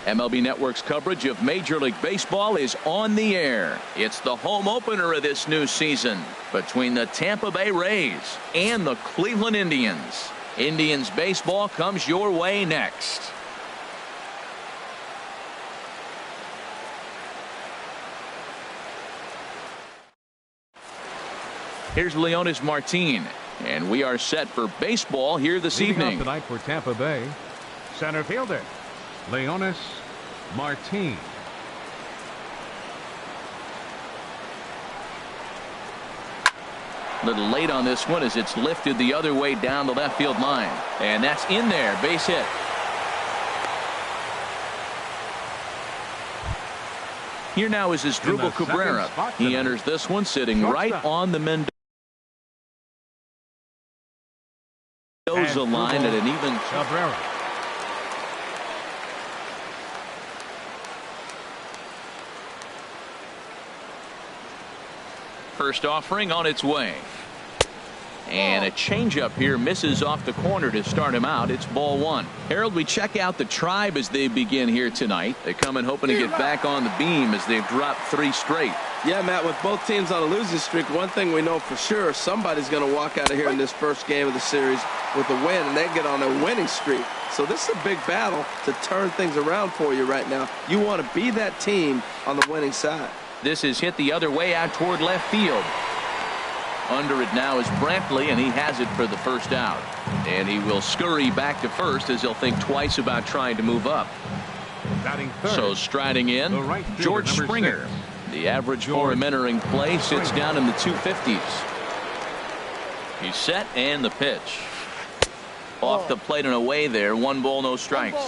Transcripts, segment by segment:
MLB Network's coverage of Major League Baseball is on the air. It's the home opener of this new season between the Tampa Bay Rays and the Cleveland Indians. Indians baseball comes your way next. Here's Leonys Martin, and we are set for baseball here this evening. Tonight for Tampa Bay, center fielder Leonys Martin. A little late on this one as it's lifted the other way down the left field line, and that's in there, base hit. Here now is Asdrubal Cabrera. He enters this one sitting right on the Mendoza line at an even. Cabrera. First offering on its way. And a changeup here misses off the corner to start him out. It's ball one. Harold, we check out the Tribe as they begin here tonight. They come in hoping to get back on the beam as they've dropped 3 straight. Yeah, Matt, with both teams on a losing streak, one thing we know for sure, somebody's going to walk out of here in this first game of the series with a win, and they get on a winning streak. So this is a big battle to turn things around for you right now. You want to be that team on the winning side. This is hit the other way out toward left field. Under it now is Brantley, and he has it for the first out. And he will scurry back to first as he'll think twice about trying to move up. So striding in, George Springer. The average for him entering play sits down in the 250s. He's set, and the pitch. Off the plate and away there. 1 ball, no strikes.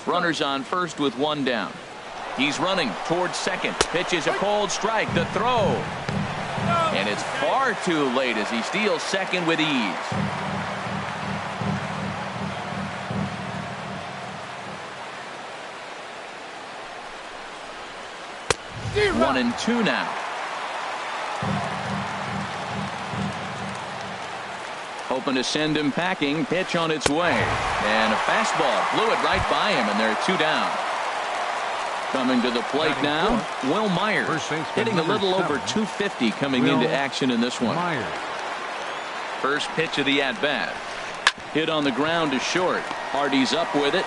Runners on first with 1 down. He's running towards second. Pitch is a cold strike. The throw. And it's far too late as he steals second with ease. One and 2 now. Hoping to send him packing. Pitch on its way. And a fastball blew it right by him, and they're 2 down. Coming to the plate now, Will Myers, hitting a little over 250 coming into action in this one. First pitch of the at-bat. Hit on the ground to short. Hardy's up with it.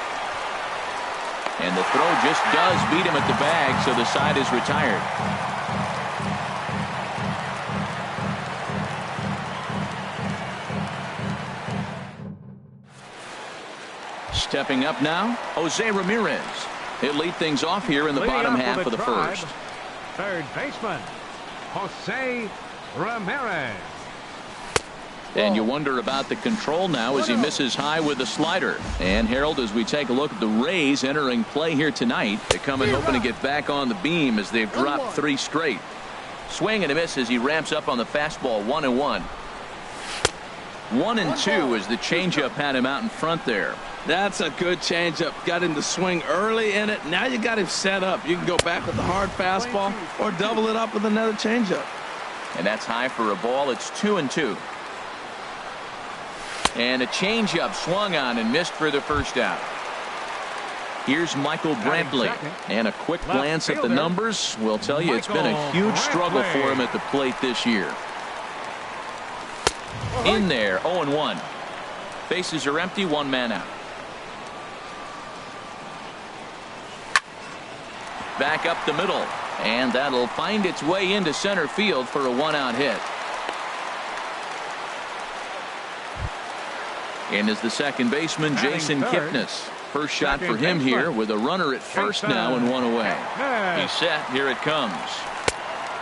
And the throw just does beat him at the bag, so the side is retired. Stepping up now, Jose Ramirez. He'll lead things off here in the bottom half of the first. Third baseman, Jose Ramirez. And you wonder about the control now as he misses high with the slider. And Harold, as we take a look at the Rays entering play here tonight, they come in hoping to get back on the beam as they've dropped 3 straight. Swing and a miss as he ramps up on the fastball. 1-1. 1-2 as the changeup had him out in front there. That's a good changeup. Got him to swing early in it. Now you got him set up. You can go back with the hard fastball or double it up with another changeup. And that's high for a ball. It's 2-2. And a changeup swung on and missed for the first out. Here's Michael Brantley. And a quick glance at the numbers will tell you it's been a huge struggle for him at the plate this year. In there, 0-1. Bases are empty, 1 man out. Back up the middle, and that'll find its way into center field for a 1-out hit. And is the second baseman, Jason Kipnis. First shot for him here with a runner at first now and 1 away. He's set. Here it comes.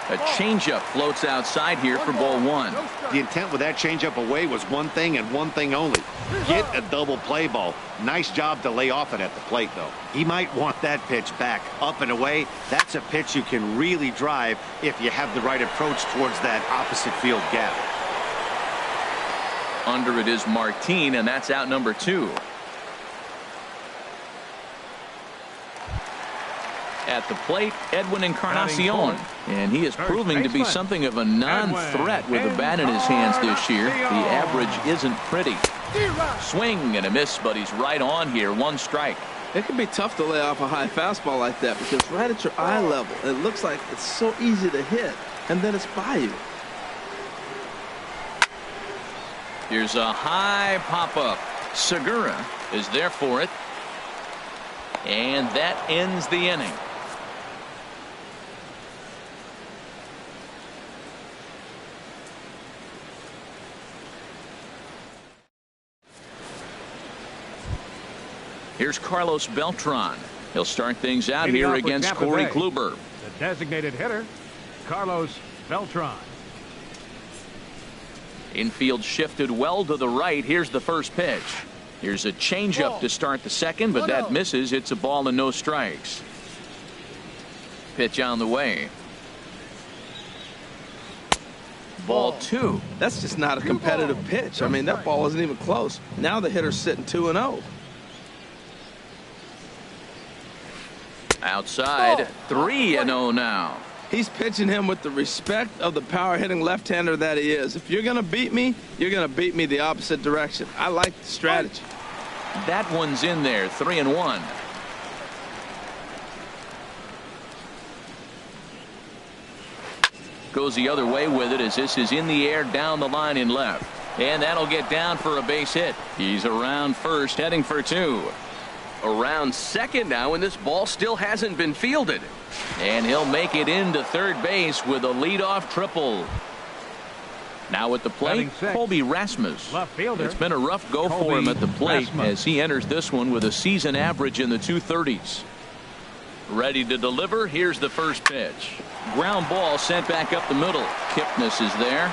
A changeup floats outside here for ball 1. The intent with that changeup away was one thing and one thing only. Get a double play ball. Nice job to lay off it at the plate, though. He might want that pitch back up and away. That's a pitch you can really drive if you have the right approach towards that opposite field gap. Under it is Martin, and that's out number 2. At the plate, Edwin Encarnacion, and he is proving to be something of a non-threat with the bat in his hands this year. The average isn't pretty. Swing and a miss, but he's right on here. 1 strike. It can be tough to lay off a high fastball like that because right at your eye level, it looks like it's so easy to hit, and then it's by you. Here's a high pop-up. Segura is there for it. And that ends the inning. Here's Carlos Beltran. He'll start things out here against Corey Kluber. The designated hitter, Carlos Beltran. Infield shifted well to the right. Here's the first pitch. Here's a changeup to start the second, but that misses. It's a ball and no strikes. Pitch on the way. Ball 2. That's just not a competitive pitch. I mean, that ball wasn't even close. Now the hitter's sitting 2-0. Outside, 3-0 now. He's pitching him with the respect of the power-hitting left-hander that he is. If you're going to beat me, you're going to beat me the opposite direction. I like the strategy. That one's in there, 3-1. Goes the other way with it as this is in the air down the line in left. And that'll get down for a base hit. He's around first, heading for 2. Around second now, and this ball still hasn't been fielded. And he'll make it into third base with a leadoff triple. Now at the plate, Colby Rasmus. Left fielder. It's been a rough go for him at the plate as he enters this one with a season average in the 230s. Ready to deliver. Here's the first pitch. Ground ball sent back up the middle. Kipnis is there.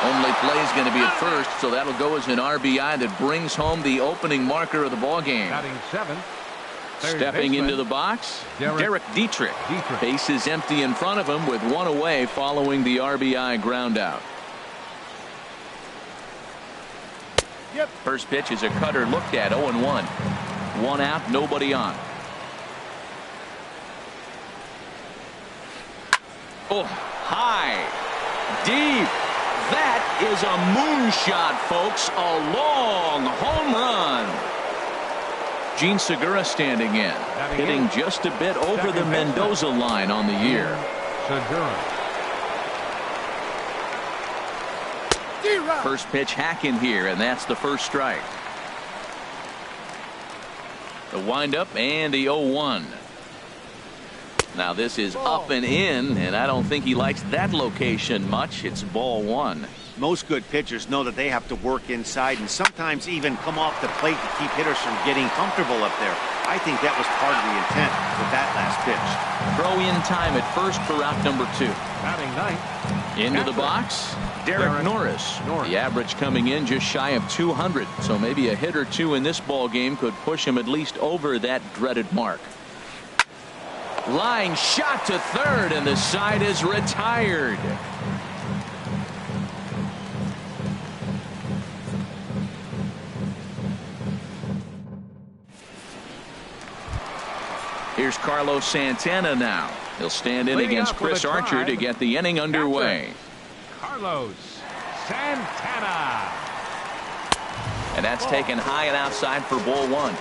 Only play is going to be at first, so that'll go as an RBI that brings home the opening marker of the ball game. Batting 7th. Stepping into the box, Derek Dietrich. Base is empty in front of him with one away following the RBI ground out. First pitch is a cutter looked at, 0-1. One out, nobody on. Oh, high, deep. That is a moonshot, folks. A long home run. Gene Segura standing in, hitting just a bit over the Mendoza line on the year. Segura. First pitch hack in here, and that's the first strike. The windup and the 0-1. Now this is up and in, and I don't think he likes that location much. It's ball 1. Most good pitchers know that they have to work inside and sometimes even come off the plate to keep hitters from getting comfortable up there. I think that was part of the intent with that last pitch. Throw in time at first for out number 2. Batting 9th. Into the box, Derek Norris. The average coming in just shy of 200, so maybe a hit or two in this ball game could push him at least over that dreaded mark. Line shot to third, and the side is retired. Here's Carlos Santana now. He'll stand in against Chris Archer to get the inning underway. Carlos Santana. And that's taken high and outside for ball 1.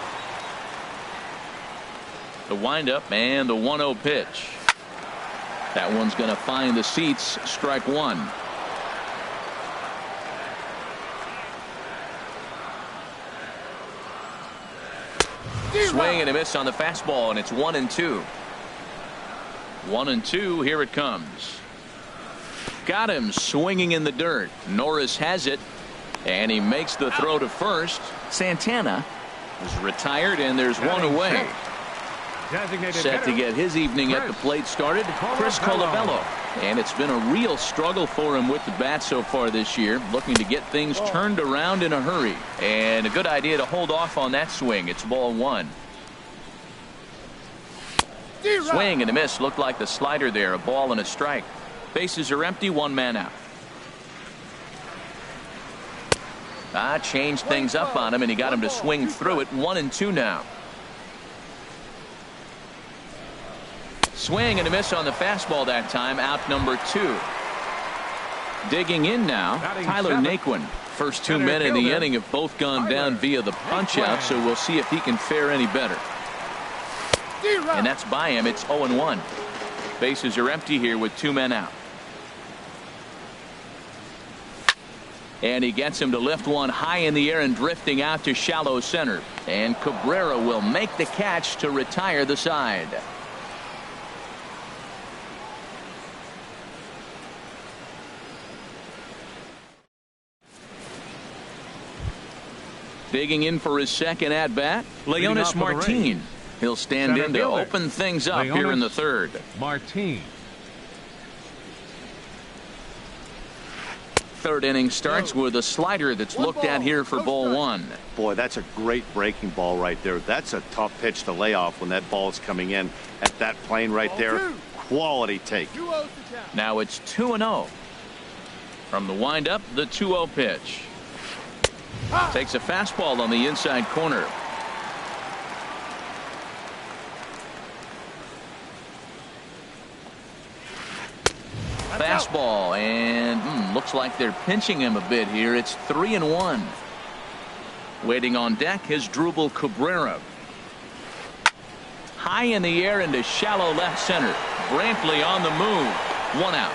The windup and the 1-0 pitch. That one's going to find the seats. Strike 1. Swing and a miss on the fastball, and it's 1-2. 1-2. Here it comes. Got him swinging in the dirt. Norris has it, and he makes the throw to first. Santana is retired, and there's one away. Set to get his evening at the plate started, Chris Colabello. And it's been a real struggle for him with the bat so far this year, looking to get things turned around in a hurry. And a good idea to hold off on that swing. It's ball 1. Swing and a miss. Looked like the slider there. A ball and a strike. Bases are empty. One man out. Changed things up on him, and he got him to swing through it. 1-2 now. Swing and a miss on the fastball that time. Out number 2. Digging in now, Tyler Naquin. First 2 men in the inning have both gone down via the punch out, so we'll see if he can fare any better. And that's by him. It's 0-1. Bases are empty here with 2 men out. And he gets him to lift one high in the air and drifting out to shallow center. And Cabrera will make the catch to retire the side. Digging in for his second at-bat, Leonis Martin. He'll stand in to open things up here in the third. Martin. Third inning starts with a slider that's looked at here for ball 1. Boy, that's a great breaking ball right there. That's a tough pitch to lay off when that ball is coming in at that plane right there. Quality take. Now it's 2-0. From the windup, the 2-0 pitch. Takes a fastball on the inside corner. Fastball, and looks like they're pinching him a bit here. It's 3-1. Waiting on deck is Drupal Cabrera. High in the air into shallow left center. Brantley on the move. 1 out.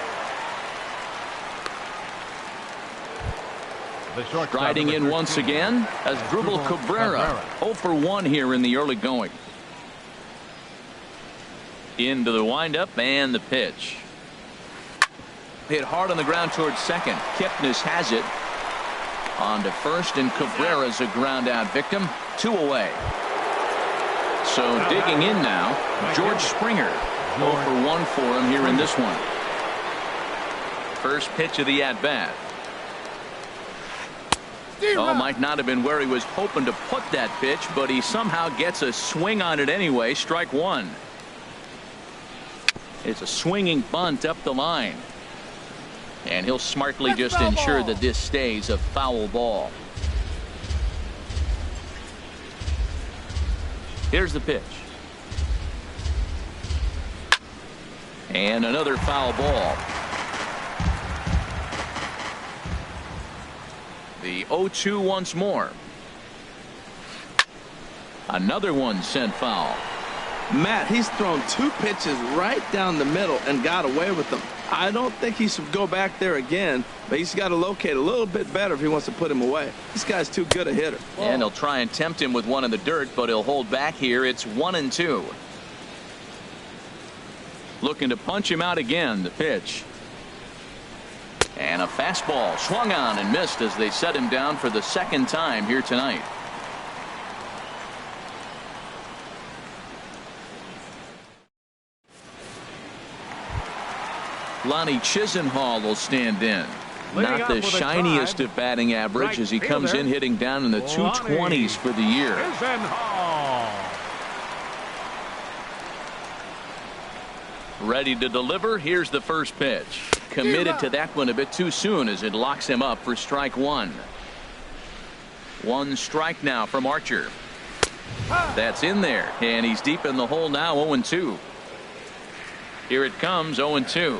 Striding in once again as Drupal Cabrera. 0 for 1 here in the early going. Into the windup and the pitch. Hit hard on the ground towards second. Kipnis has it. On to first, and Cabrera's a ground out victim. 2 away. So digging in now, George Springer. 0 for 1 for him here in this one. First pitch of the at-bat. Oh, might not have been where he was hoping to put that pitch, but he somehow gets a swing on it anyway. Strike 1. It's a swinging bunt up the line. And he'll smartly just ensure that this stays a foul ball. Here's the pitch. And another foul ball. The 0-2 once more. Another one sent foul. Matt, he's thrown 2 pitches right down the middle and got away with them. I don't think he should go back there again, but he's got to locate a little bit better if he wants to put him away. This guy's too good a hitter. And he'll try and tempt him with one in the dirt, but he'll hold back here. It's 1-2. Looking to punch him out again. The pitch. And a fastball swung on and missed as they set him down for the second time here tonight. Lonnie Chisenhall will stand in. Not the shiniest of batting average as he comes in hitting down in the 220s for the year. Ready to deliver. Here's the first pitch. Committed to that one a bit too soon as it locks him up for strike 1. 1 strike now from Archer. That's in there, and he's deep in the hole now. 0-2. Here it comes. 0-2.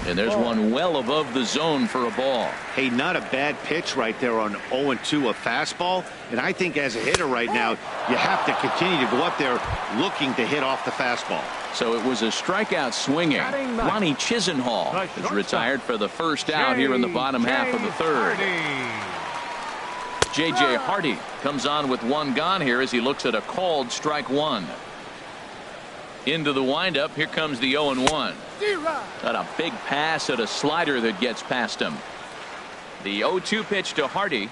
And there's one well above the zone for a ball. Hey, not a bad pitch right there on 0-2, a fastball. And I think as a hitter right now, you have to continue to go up there looking to hit off the fastball. So it was a strikeout swinging. Lonnie Chisenhall is retired for the first out here in the bottom half of the third. J.J. Hardy comes on with 1 gone here as he looks at a called strike 1. Into the windup. Here comes the 0-1. Got a big pass at a slider that gets past him. The 0-2 pitch to Hardy.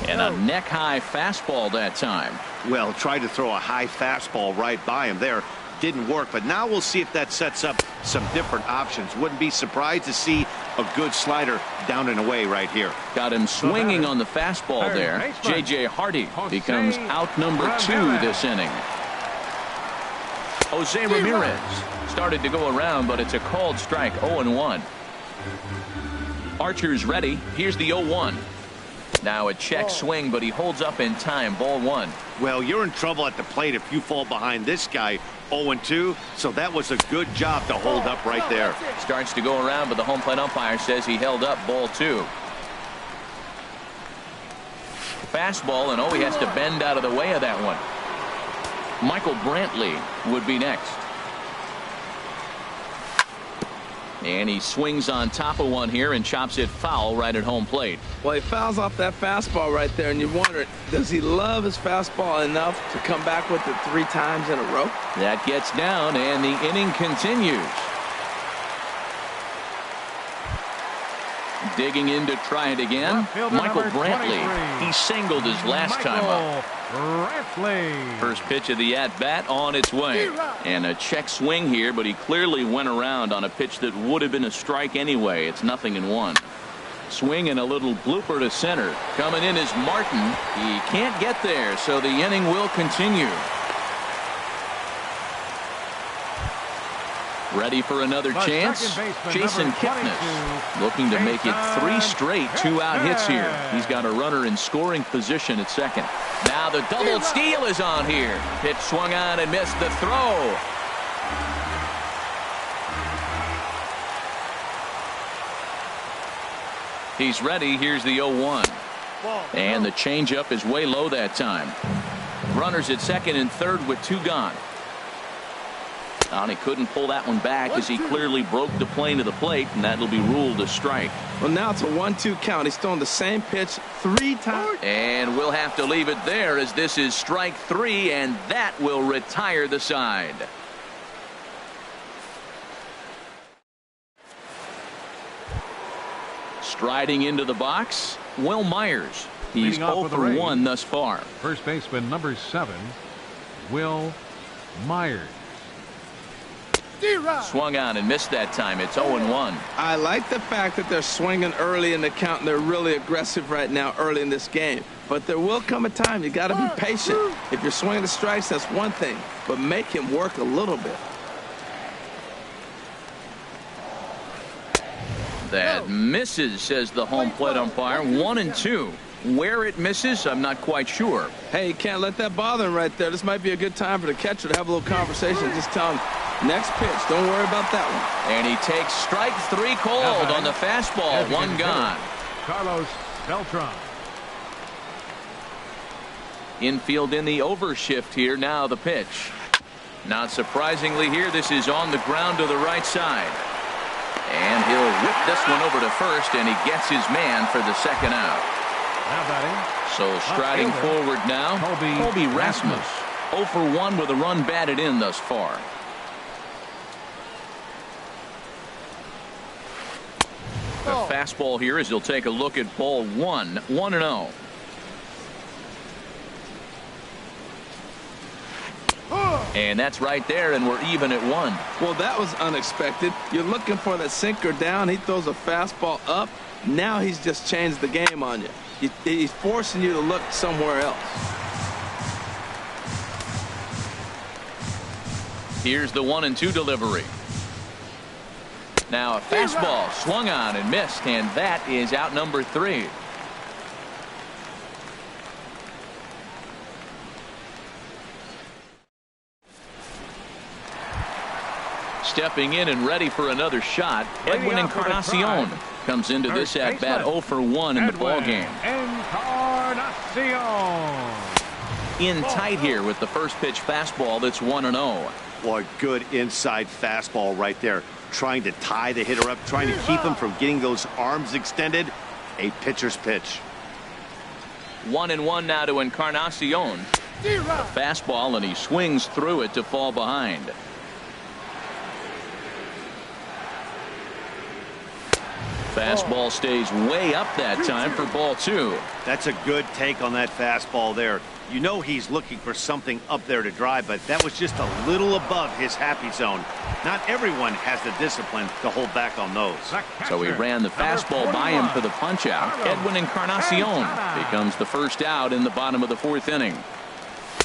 And a neck high fastball that time. Well, tried to throw a high fastball right by him there. Didn't work, but now we'll see if that sets up some different options. Wouldn't be surprised to see a good slider down and away right here. Got him swinging on the fastball there. J.J. Hardy becomes out number 2 this inning. Jose Ramirez started to go around, but it's a called strike. 0-1. Archer's ready. Here's the 0-1. Now a check swing, but he holds up in time. Ball 1. Well, you're in trouble at the plate if you fall behind this guy. 0-2, so that was a good job to hold up right there. Starts to go around, but the home plate umpire says he held up. Ball 2. Fastball, and he has to bend out of the way of that one. Michael Brantley would be next. And he swings on top of one here and chops it foul right at home plate. Well, he fouls off that fastball right there, and you wonder, does he love his fastball enough to come back with it 3 times in a row? That gets down, and the inning continues. Digging in to try it again, Michael Brantley. He singled his last time up. First pitch of the at-bat on its way. And a check swing here, but he clearly went around on a pitch that would have been a strike anyway. It's 0-1. Swing and a little blooper to center. Coming in is Martin. He can't get there, so the inning will continue. Ready for another chance? Jason Kipnis looking to make it 3 straight 2-out hits here. He's got a runner in scoring position at second. Now the double steal is on here. Pitch swung on and missed the throw. He's ready. Here's the 0-1. And the changeup is way low that time. Runners at second and third with 2 gone. And he couldn't pull that one back as he clearly broke the plane of the plate, and that'll be ruled a strike. Well, now it's a 1-2 count. He's throwing the same pitch 3 times. And we'll have to leave it there as this is strike 3, and that will retire the side. Striding into the box, Will Myers. He's 0 for 1 thus far. First baseman number 7, Will Myers. Swung on and missed that time. It's 0-1. I like the fact that they're swinging early in the count, and they're really aggressive right now early in this game. But there will come a time you got to be patient. If you're swinging the strikes, that's one thing, but make him work a little bit. That misses, says the home plate umpire. 1-2. Where it misses, I'm not quite sure. Hey, you can't let that bother him right there. This might be a good time for the catcher to have a little conversation. Just tell him, next pitch, don't worry about that one. And he takes strike 3 called on the fastball. 1 gone. Carlos Beltran. Infield in the overshift here. Now the pitch. Not surprisingly here, this is on the ground to the right side. And he'll whip this one over to first, and he gets his man for the second out. So striding forward now, Colby Rasmus. 0 for 1 with a run batted in thus far. The fastball here as he'll take a look at ball 1. 1-0. And that's right there, and we're even at 1. Well, that was unexpected. You're looking for that sinker down. He throws a fastball up. Now he's just changed the game on you. He's forcing you to look somewhere else. Here's the 1-2 delivery. Now a fastball swung on and missed, and that is out number 3. Stepping in and ready for another shot, Edwin Encarnacion comes into this at bat 0 for 1 in the ball game. In tight here with the first pitch fastball that's 1-0. Boy, good inside fastball right there. Trying to tie the hitter up, trying to keep him from getting those arms extended. A pitcher's pitch. 1-1 now to Encarnacion. A fastball, and he swings through it to fall behind. Fastball stays way up that time for ball 2. That's a good take on that fastball there. You know he's looking for something up there to drive, but that was just a little above his happy zone. Not everyone has the discipline to hold back on those. So he ran the fastball by him for the punch out. Edwin Encarnacion becomes the first out in the bottom of the 4th inning.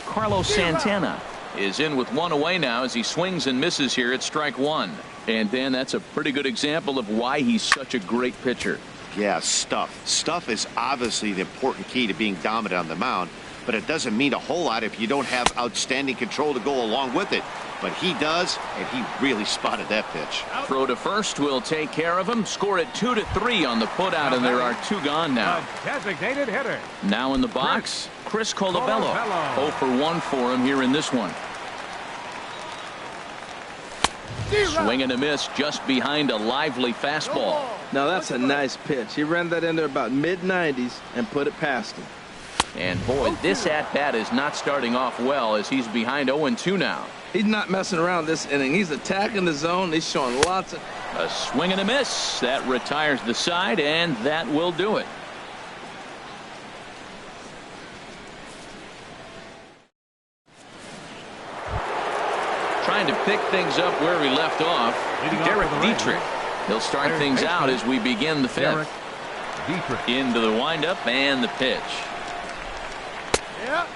Carlos Santana is in with 1 away now as he swings and misses here at strike 1. And Dan, that's a pretty good example of why he's such a great pitcher. Yeah, stuff. Stuff is obviously the important key to being dominant on the mound, but it doesn't mean a whole lot if you don't have outstanding control to go along with it. But he does, and he really spotted that pitch. Throw to first will take care of him. Score it 2-3 on the putout, and there are 2 gone now. Designated hitter. Now in the box, Chris Colabello. 0 for 1 for him here in this one. Swing and a miss just behind a lively fastball. Now that's a nice pitch. He ran that in there about mid-90s and put it past him. And boy, this at-bat is not starting off well as he's behind 0-2 now. He's not messing around this inning. He's attacking the zone. He's showing lots of... A swing and a miss. That retires the side, and that will do it. Trying to pick things up where we left off, Derek Dietrich. He'll start things out as we begin the fifth. Into the windup and the pitch.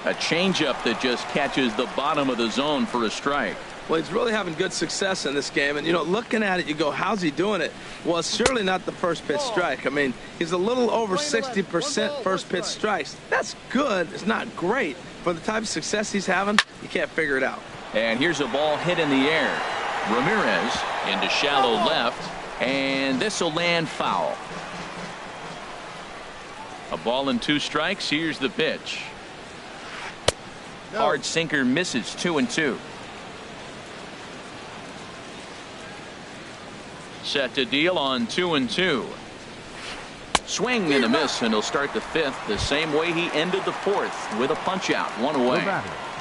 A changeup that just catches the bottom of the zone for a strike. Well, he's really having good success in this game. And, you know, looking at it, you go, how's he doing it? Well, it's surely not the first pitch strike. I mean, he's a little over 60% first pitch strikes. That's good. It's not great. For the type of success he's having, you can't figure it out. And here's a ball hit in the air. Ramirez into shallow left. And this will land foul. A ball and 2 strikes. Here's the pitch. Hard sinker misses. 2-2. Set to deal on 2-2. Swing and a miss, and he'll start the fifth the same way he ended the fourth with a punch out. 1 away.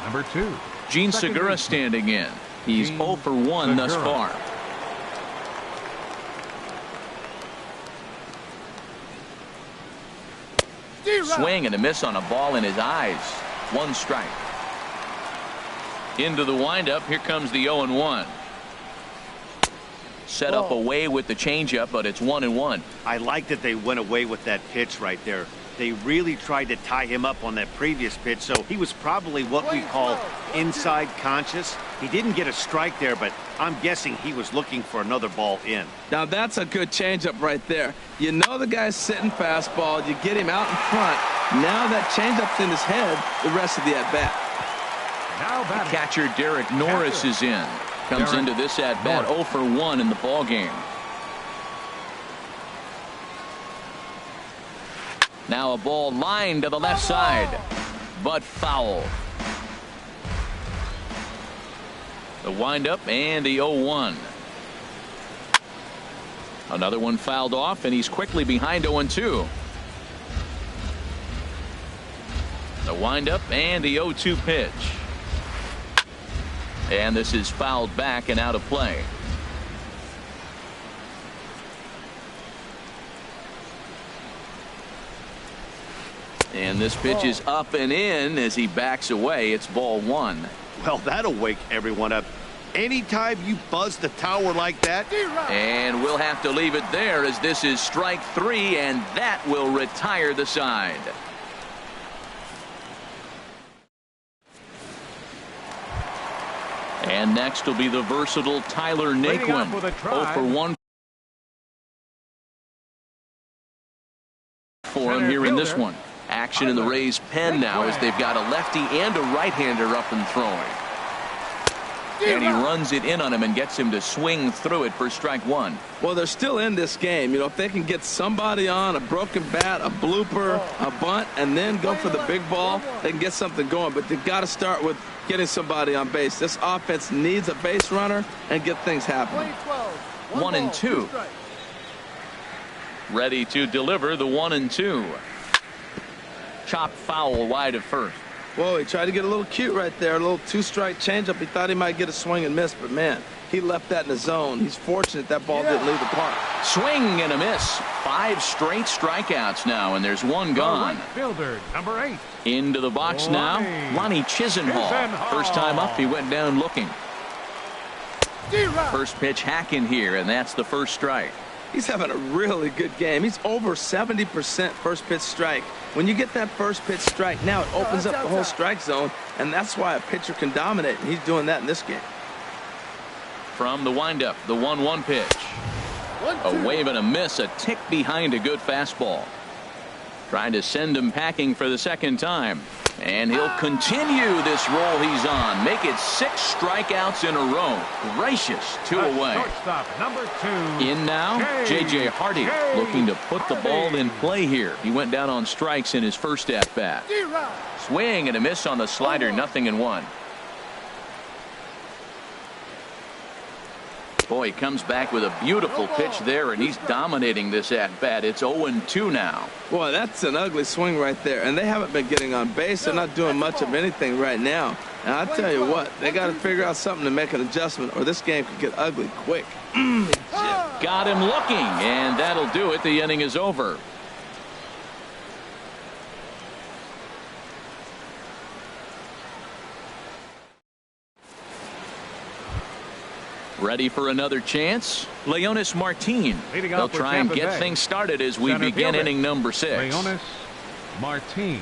Number 2. Gene Segura standing in. He's 0 for 1 thus far. Swing and a miss on a ball in his eyes. 1 strike. Into the windup. Here comes the 0-1. Set up away with the changeup, but it's 1-1. I like that they went away with that pitch right there. They really tried to tie him up on that previous pitch, so he was probably what we call inside conscious. He didn't get a strike there, but I'm guessing he was looking for another ball in. Now that's a good changeup right there. You know the guy's sitting fastball. You get him out in front. Now that changeup's in his head the rest of the at-bat. The catcher Derek Norris is in. Comes into this at-bat 0 for 1 in the ball game. Now a ball lined to the left side, but foul. The windup and the 0-1. Another one fouled off, and he's quickly behind 0-2. The windup and the 0-2 pitch. And this is fouled back and out of play. And this pitch is up and in as he backs away. It's ball 1. Well, that'll wake everyone up. Anytime you buzz the tower like that. And we'll have to leave it there as this is strike 3, and that will retire the side. And next will be the versatile Tyler Naquin. 0 for 1 for him here in this one. Action in the Rays' pen now as they've got a lefty and a right-hander up and throwing. And he runs it in on him and gets him to swing through it for strike 1. Well, they're still in this game. You know, if they can get somebody on, a broken bat, a blooper, a bunt, and then go for the big ball, they can get something going. But they've got to start with getting somebody on base. This offense needs a base runner and get things happening. 1-2. Ready to deliver the 1-2. Chop foul wide of first. Whoa, he tried to get a little cute right there. A little 2-strike changeup. He thought he might get a swing and miss, but man, he left that in the zone. He's fortunate that ball didn't leave the park. Swing and a miss. 5 straight strikeouts now, and there's 1 gone. Right fielder, number 8. Into the box now, Lonnie Chisenhall. First time up, he went down looking. First pitch hack in here, and that's the first strike. He's having a really good game. He's over 70% first pitch strike. When you get that first pitch strike, now it opens up the whole strike zone, and that's why a pitcher can dominate, and he's doing that in this game. From the windup, the 1-1 pitch. A wave and a miss, a tick behind a good fastball. Trying to send him packing for the second time. And he'll continue this roll he's on. Make it 6 strikeouts in a row. Gracious, 2 away. Shortstop, number 2. In now, J.J. Hardy looking to put the ball in play here. He went down on strikes in his first at-bat. Swing and a miss on the slider, 0-1. Boy, he comes back with a beautiful pitch there, and he's dominating this at-bat. It's 0-2 now. Boy, that's an ugly swing right there. And they haven't been getting on base. They're not doing much of anything right now. And I tell you what, they got to figure out something to make an adjustment, or this game could get ugly quick. Got him looking, and that'll do it. The inning is over. Ready for another chance? Leonis Martin. They'll try and get things started as we begin inning number 6. Leonis Martin.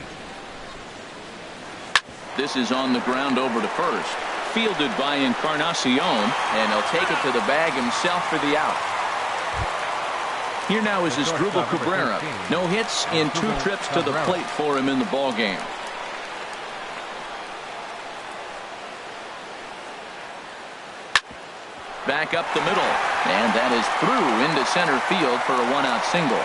This is on the ground over to first. Fielded by Encarnacion, and he'll take it to the bag himself for the out. Here now is Asdrubal Cabrera. No hits in 2 trips to the plate for him in the ballgame. Back up the middle, and that is through into center field for a 1-out single.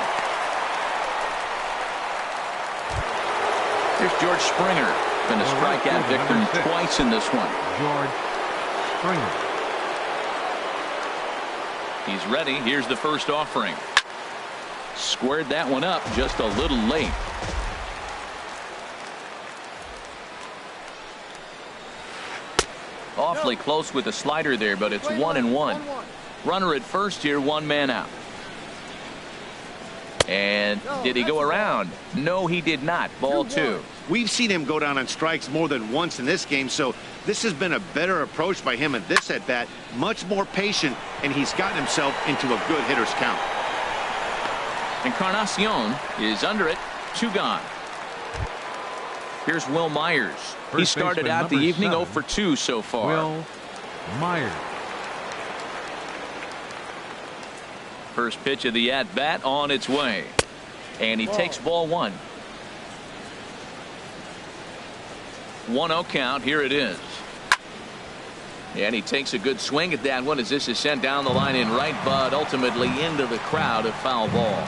Here's George Springer. Been a strikeout victim twice in this one. George Springer. He's ready. Here's the first offering. Squared that one up just a little late. Awfully close with the slider there, but it's 1-1. Runner at first here, 1 man out. And did he go around? No, he did not. Ball 2. We've seen him go down on strikes more than once in this game, so this has been a better approach by him at this at-bat. Much more patient, and he's gotten himself into a good hitter's count. Encarnacion is under it. 2 gone. Here's Will Myers. He started out the evening 0 for 2 so far. Will Myers. First pitch of the at-bat on its way. And he takes ball 1. 1-0 count. Here it is. And he takes a good swing at that one as this is sent down the line in right, but ultimately into the crowd, a foul ball.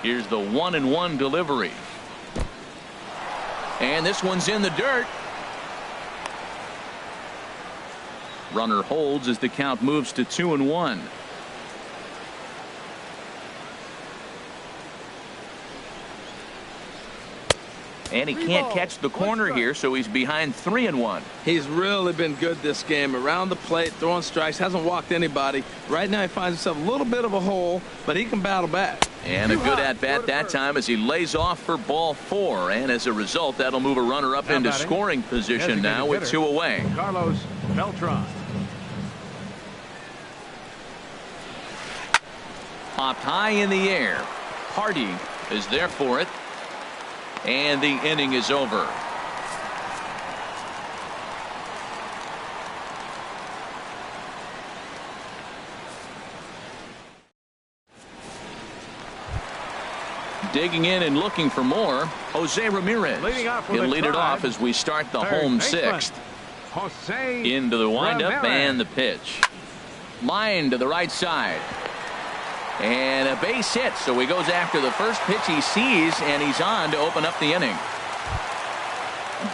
Here's the 1-1 delivery. And this one's in the dirt. Runner holds as the count moves to 2-1. And he can't catch the corner here, so he's behind 3-1. He's really been good this game. Around the plate, throwing strikes, hasn't walked anybody. Right now he finds himself a little bit of a hole, but he can battle back. And a good at-bat that time as he lays off for ball 4. And as a result, that'll move a runner up into scoring position now with 2 away. Carlos Beltran. Popped high in the air. Hardy is there for it. And the inning is over. Digging in and looking for more, Jose Ramirez. He'll lead it off as we start the home 6th. Into the windup and the pitch. Line to the right side. And a base hit, so he goes after the first pitch he sees, and he's on to open up the inning.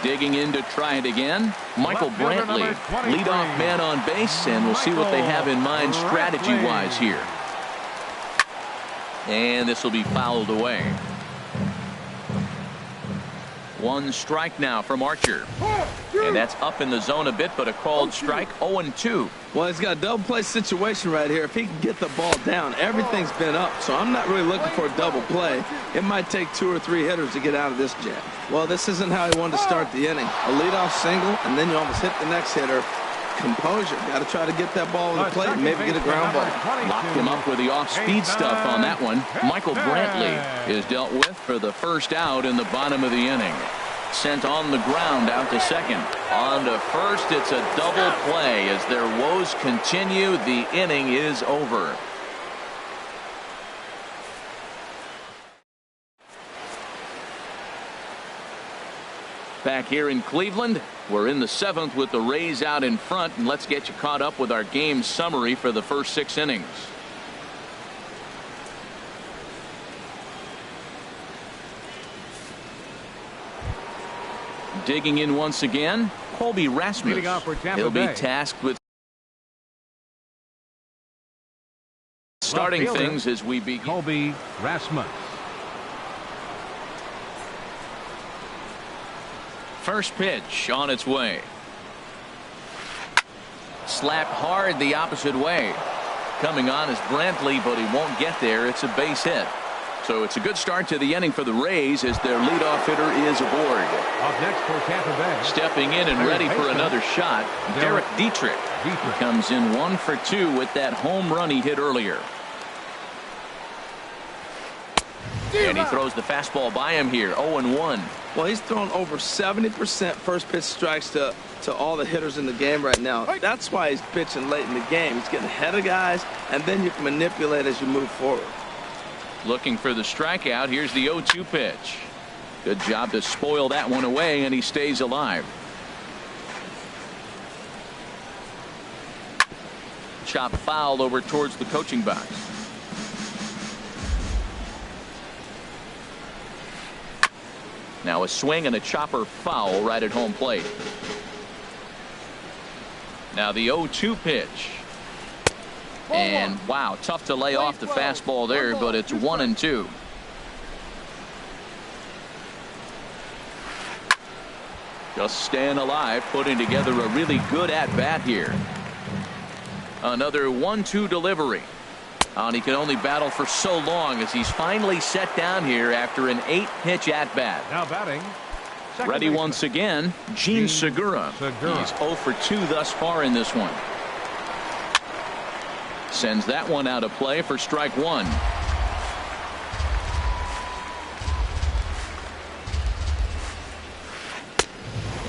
Digging in to try it again, Michael Brantley, leadoff man on base, and we'll see what they have in mind strategy-wise here. And this will be fouled away. 1 strike now from Archer. And that's up in the zone a bit, but a called strike. 0-2. Well, he's got a double play situation right here. If he can get the ball down, everything's been up. So I'm not really looking for a double play. It might take 2 or 3 hitters to get out of this jam. Well, this isn't how he wanted to start the inning. A leadoff single, and then you almost hit the next hitter. Composure. Got to try to get that ball on the plate and maybe get a ground ball. Locked him up with the off-speed stuff on that one. Michael Brantley is dealt with for the first out in the bottom of the inning. Sent on the ground out to second. On to first. It's a double play as their woes continue. The inning is over. Back here in Cleveland, we're in the 7th with the Rays out in front, and let's get you caught up with our game summary for the first 6 innings. Digging in once again, Colby Rasmus. He'll be tasked with Starting things as we begin. Colby Rasmus. First pitch on its way. Slapped hard the opposite way. Coming on is Brantley, but he won't get there. It's a base hit. So it's a good start to the inning for the Rays as their leadoff hitter is aboard. Up next for Tampa Bay. Stepping in and ready for another shot, Derek Dietrich. He comes in 1 for 2 with that home run he hit earlier. And he throws the fastball by him here, 0-1. Well, he's thrown over 70% first pitch strikes to all the hitters in the game right now. That's why he's pitching late in the game. He's getting ahead of guys, and then you can manipulate as you move forward. Looking for the strikeout. Here's the 0-2 pitch. Good job to spoil that one away, and he stays alive. Chop foul over towards the coaching box. Now a swing and a chopper foul right at home plate. Now the 0-2 pitch. And wow, tough to lay off the fastball there, but it's 1-2. Just staying alive, putting together a really good at-bat here. Another 1-2 delivery. And he can only battle for so long as he's finally set down here after an 8-pitch at-bat. Now batting. Ready once again, Gene Segura. He's 0 for 2 thus far in this one. Sends that one out of play for strike one.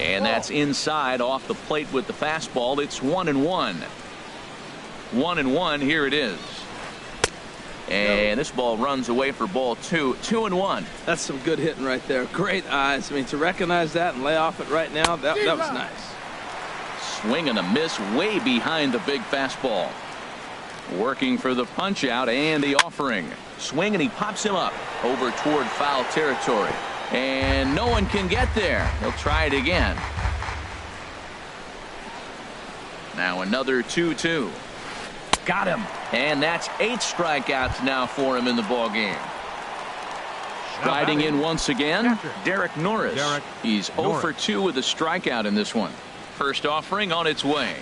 And that's inside off the plate with the fastball. It's 1-1. 1-1. Here it is. And this ball runs away for ball 2. 2-1. That's some good hitting right there. Great eyes. I mean, to recognize that and lay off it right now, that was nice. Swing and a miss way behind the big fastball. Working for the punch out and the offering. Swing and he pops him up over toward foul territory. And no one can get there. He'll try it again. Now another 2-2. Got him. And that's 8 strikeouts now for him in the ball game. Striding in once again, Derek Norris. He's 0 for 2 with a strikeout in this one. First offering on its way.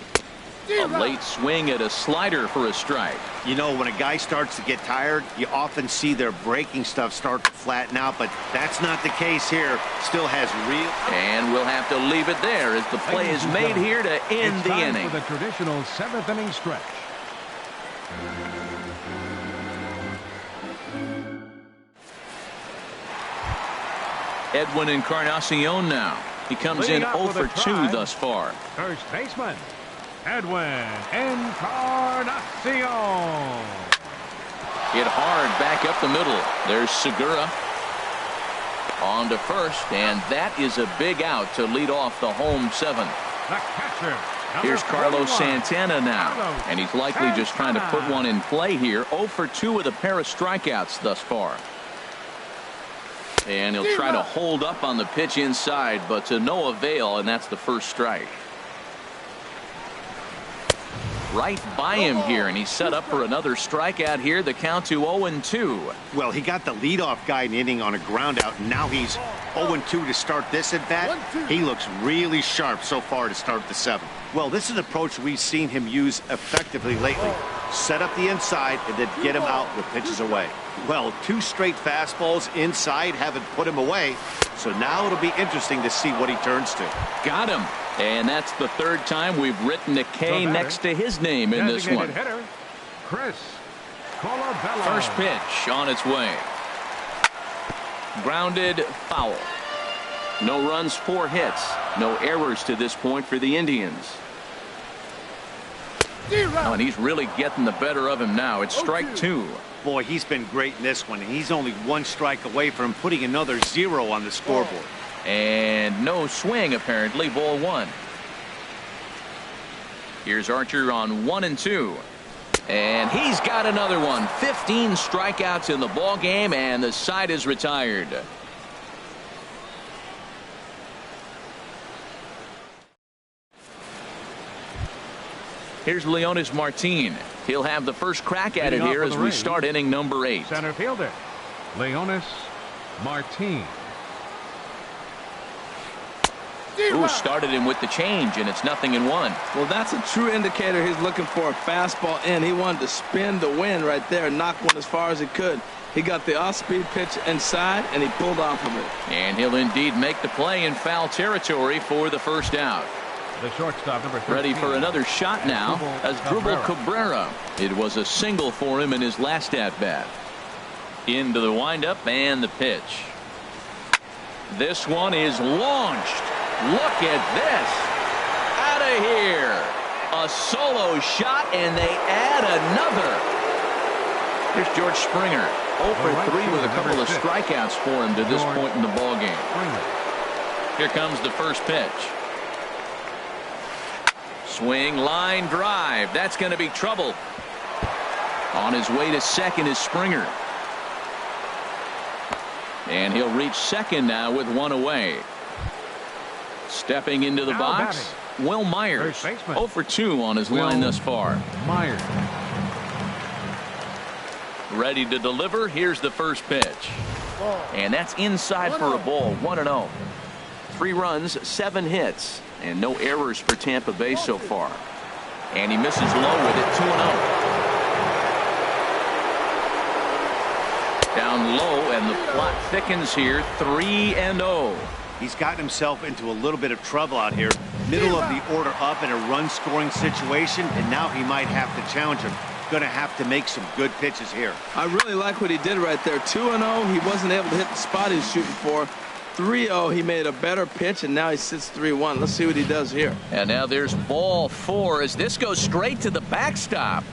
A late swing at a slider for a strike. You know, when a guy starts to get tired, you often see their breaking stuff start to flatten out, but that's not the case here. Still has real. And we'll have to leave it there as the play is made here to end the inning. For the traditional 7th inning stretch. Edwin Encarnacion now. He comes in 0 for 2 thus far. First baseman, Edwin Encarnacion. Hit hard back up the middle. There's Segura. On to first, and that is a big out to lead off the home 7th. The catcher. Here's Carlos Santana now, and he's likely just trying to put one in play here. 0 for 2 with a pair of strikeouts thus far. And he'll try to hold up on the pitch inside, but to no avail, and that's the first strike. Right by him here, and he's set up for another strikeout here. The count to 0-2. Well, he got the leadoff guy in the inning on a ground out, and now he's 0-2 to start this at bat. He looks really sharp so far to start the 7th. Well, this is an approach we've seen him use effectively lately. Set up the inside and then get him out with pitches away. Well, 2 straight fastballs inside haven't put him away, so now it'll be interesting to see what he turns to. Got him. And that's the 3rd time we've written a K next to his name in this one. Hitter, Chris Colabello. First pitch on its way. Grounded foul. No runs, 4 hits. No errors to this point for the Indians. Oh, and he's really getting the better of him now. It's strike 2. Boy, he's been great in this one. He's only 1 strike away from putting another 0 on the scoreboard. And no swing, apparently. Ball 1. Here's Archer on 1-2. And he's got another one. 15 strikeouts in the ball game, and the side is retired. Here's Leonis Martin. He'll have the first crack at it here as we start inning number 8. Center fielder, Leonis Martin. Who started him with the change, and it's 0-1. Well, that's a true indicator he's looking for a fastball in. He wanted to spin the wind right there, knock one as far as he could. He got the off-speed pitch inside, and he pulled off of it. And he'll indeed make the play in foul territory for the first out. The shortstop, number 13. Ready for another shot now as Dribble Cabrera. It was a single for him in his last at-bat. Into the windup and the pitch. This one is launched. Look at this. Out of here. A solo shot, and they add another. Here's George Springer. 0 for 3 with a couple of strikeouts for him to this point in the ballgame. Here comes the first pitch. Swing, line drive. That's going to be trouble. On his way to second is Springer. And he'll reach second now with one away. Stepping into the box, Will Myers. 0 for 2 on his line thus far. Myers. Ready to deliver. Here's the first pitch. And that's inside for a ball. 1-0. 3 runs, 7 hits, and no errors for Tampa Bay so far. And he misses low with it. 2-0. Down low, and the plot thickens here. 3-0. He's gotten himself into a little bit of trouble out here. Middle of the order up in a run-scoring situation, and now he might have to challenge him. Going to have to make some good pitches here. I really like what he did right there. 2-0. He wasn't able to hit the spot he was shooting for. 3-0. He made a better pitch, and now he sits 3-1. Let's see what he does here. And now there's ball 4 as this goes straight to the backstop.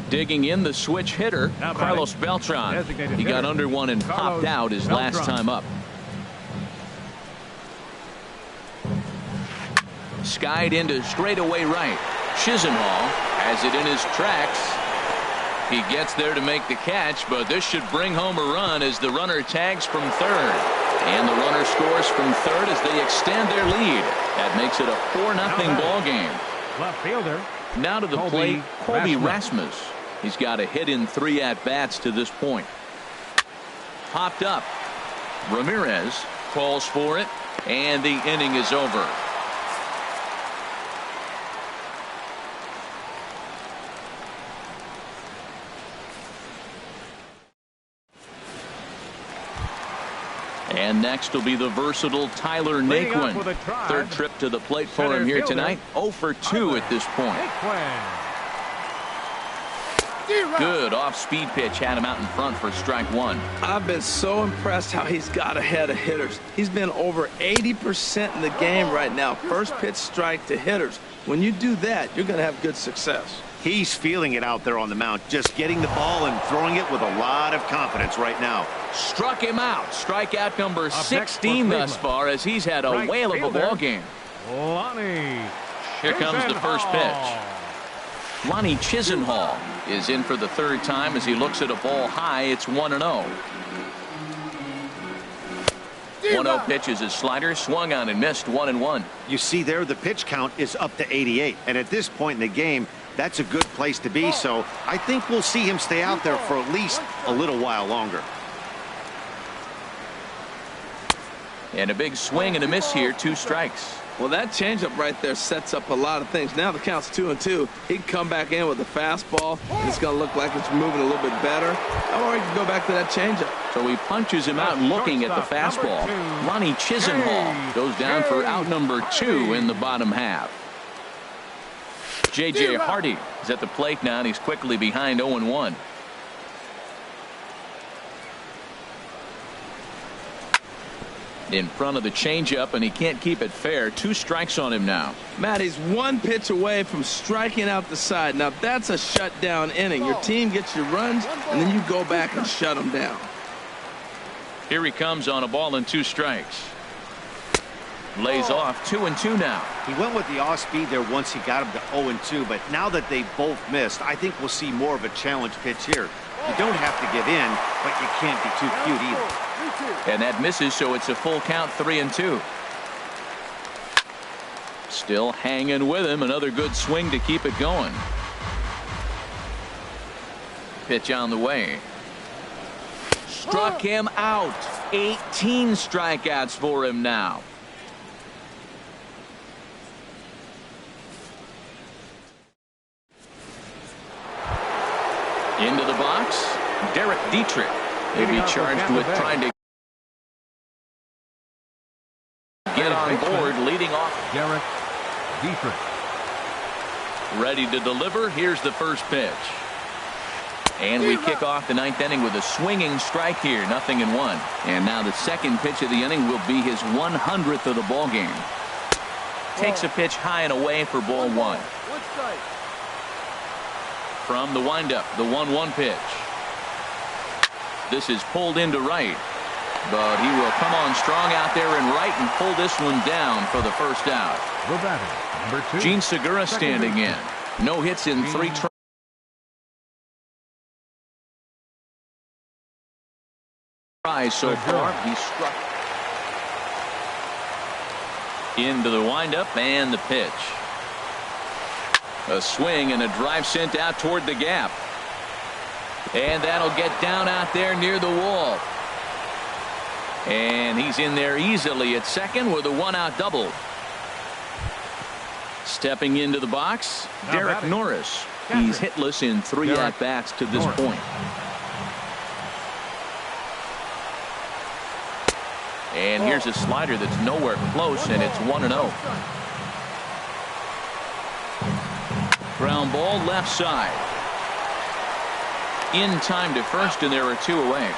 Digging in the switch hitter, Carlos Beltran. He got under one and popped out his last time up. Skied into straightaway right. Chisenhall has it in his tracks. He gets there to make the catch, but this should bring home a run as the runner tags from third. And the runner scores from third as they extend their lead. That makes it a 4-0 ball game. Left fielder. Now to the plate, Colby Rasmus. He's got a hit in 3 at-bats to this point. Popped up. Ramirez calls for it, and the inning is over. And next will be the versatile Tyler Naquin. Third trip to the plate for him here tonight. 0 for 2 at this point. Good off-speed pitch had him out in front for strike 1. I've been so impressed how he's got ahead of hitters. He's been over 80% in the game right now. First pitch strike to hitters. When you do that, you're going to have good success. He's feeling it out there on the mound, just getting the ball and throwing it with a lot of confidence right now. Struck him out. Strikeout number 16 thus far as he's had a whale of a ball game. Here comes the first pitch. Lonnie Chisenhall is in for the third time as he looks at a ball high. It's 1-0. 1-0 pitch is his slider, swung on and missed. 1-1. You see there, the pitch count is up to 88, and at this point in the game, that's a good place to be. So I think we'll see him stay out there for at least a little while longer. And a big swing and a miss here. 2 strikes. Well, that changeup right there sets up a lot of things. Now the count's 2-2. He can come back in with a fastball. It's going to look like it's moving a little bit better. Or he can go back to that changeup. So he punches him out looking at the fastball. Lonnie Chisenhall goes down for out number 2 in the bottom half. J.J. Hardy is at the plate now, and he's quickly behind 0-1. In front of the changeup, and he can't keep it fair. 2 strikes on him now. Matt, he's 1 pitch away from striking out the side. Now that's a shutdown inning. Your team gets your runs, and then you go back and shut them down. Here he comes on a ball and 2 strikes. Lays off 2-2 now. He went with the off speed there once he got him to 0-2, but now that they both missed, I think we'll see more of a challenge pitch here. You don't have to give in, but you can't be too cute either. And that misses, so it's a full count. 3-2. Still hanging with him. Another good swing to keep it going. Pitch on the way. Struck him out. 18 strikeouts for him now. Into the box, Derek Dietrich. He'll be charged with trying to get on board, leading off. Derek Dietrich. Ready to deliver. Here's the first pitch. And we kick off the ninth inning with a swinging strike here. 0-1. And now the second pitch of the inning will be his 100th of the ball game. Takes a pitch high and away for ball one. From the windup, the 1-1 pitch. This is pulled into right. But he will come on strong out there in right and pull this one down for the first out. The batter, number 2. Gene Segura standing in. No hits in 3 tries so far. He struck into the windup and the pitch. A swing and a drive sent out toward the gap. And that'll get down out there near the wall. And he's in there easily at second with a 1-out double. Stepping into the box, Derek Norris. He's hitless in 3 at-bats to this point. And here's a slider that's nowhere close, and it's 1-0. Ground ball left side. In time to first, and there are 2 away.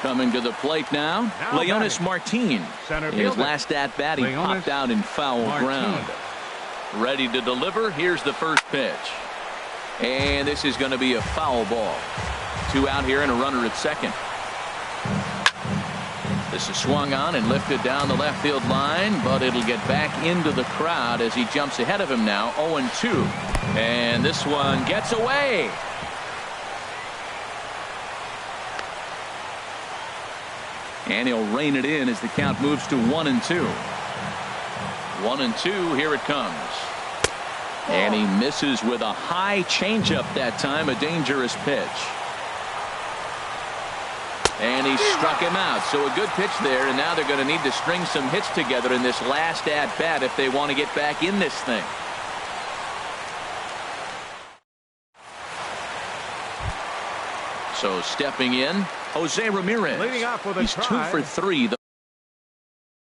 Coming to the plate now, Leonis Martin. His last at-bat, he popped out in foul ground. Ready to deliver. Here's the first pitch. And this is going to be a foul ball. 2 out here and a runner at second. This is swung on and lifted down the left field line, but it'll get back into the crowd as he jumps ahead of him now. 0-2. And this one gets away. And he'll rein it in as the count moves to 1-2. 1-2. Here it comes. And he misses with a high changeup that time. A dangerous pitch. And he struck him out. So a good pitch there, and now they're going to need to string some hits together in this last at-bat if they want to get back in this thing. So stepping in, Jose Ramirez. Leading off with a He's 2 for 3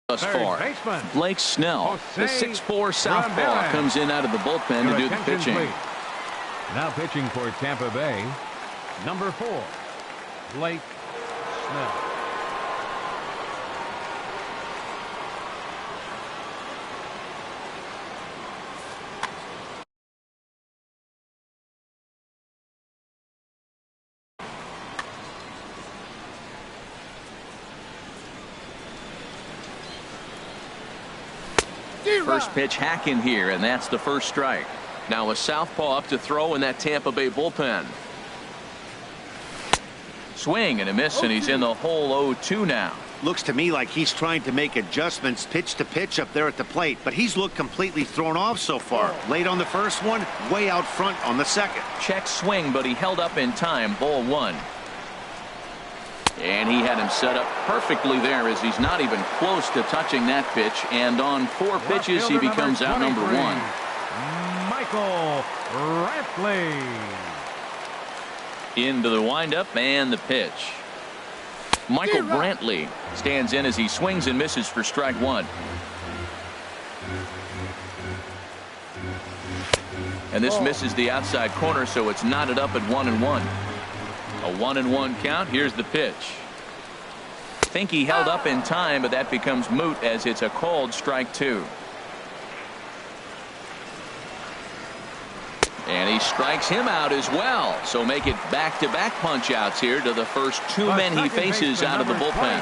thus far. Blake Snell, the 6'4" southpaw, comes in out of the bullpen to do the pitching. Please. Now pitching for Tampa Bay, number 4, Blake Snell. First pitch hack in here, and that's the first strike. Now a southpaw up to throw in that Tampa Bay bullpen. Swing and a miss, and he's in the hole. 0-2 now. Looks to me like he's trying to make adjustments pitch to pitch up there at the plate, but he's looked completely thrown off so far. Late on the first one, way out front on the second. Check swing, but he held up in time. Ball 1. And he had him set up perfectly there as he's not even close to touching that pitch. And on 4 pitches, he becomes out number 1. Michael Brantley. Into the windup and the pitch. Michael Brantley stands in as he swings and misses for strike 1. And this misses the outside corner, so it's knotted up at 1-1. A 1-1 count. Here's the pitch. Think he held up in time, but that becomes moot as it's a called strike 2. And he strikes him out as well. So make it back-to-back punch-outs here to the first 2 men he faces out of the bullpen.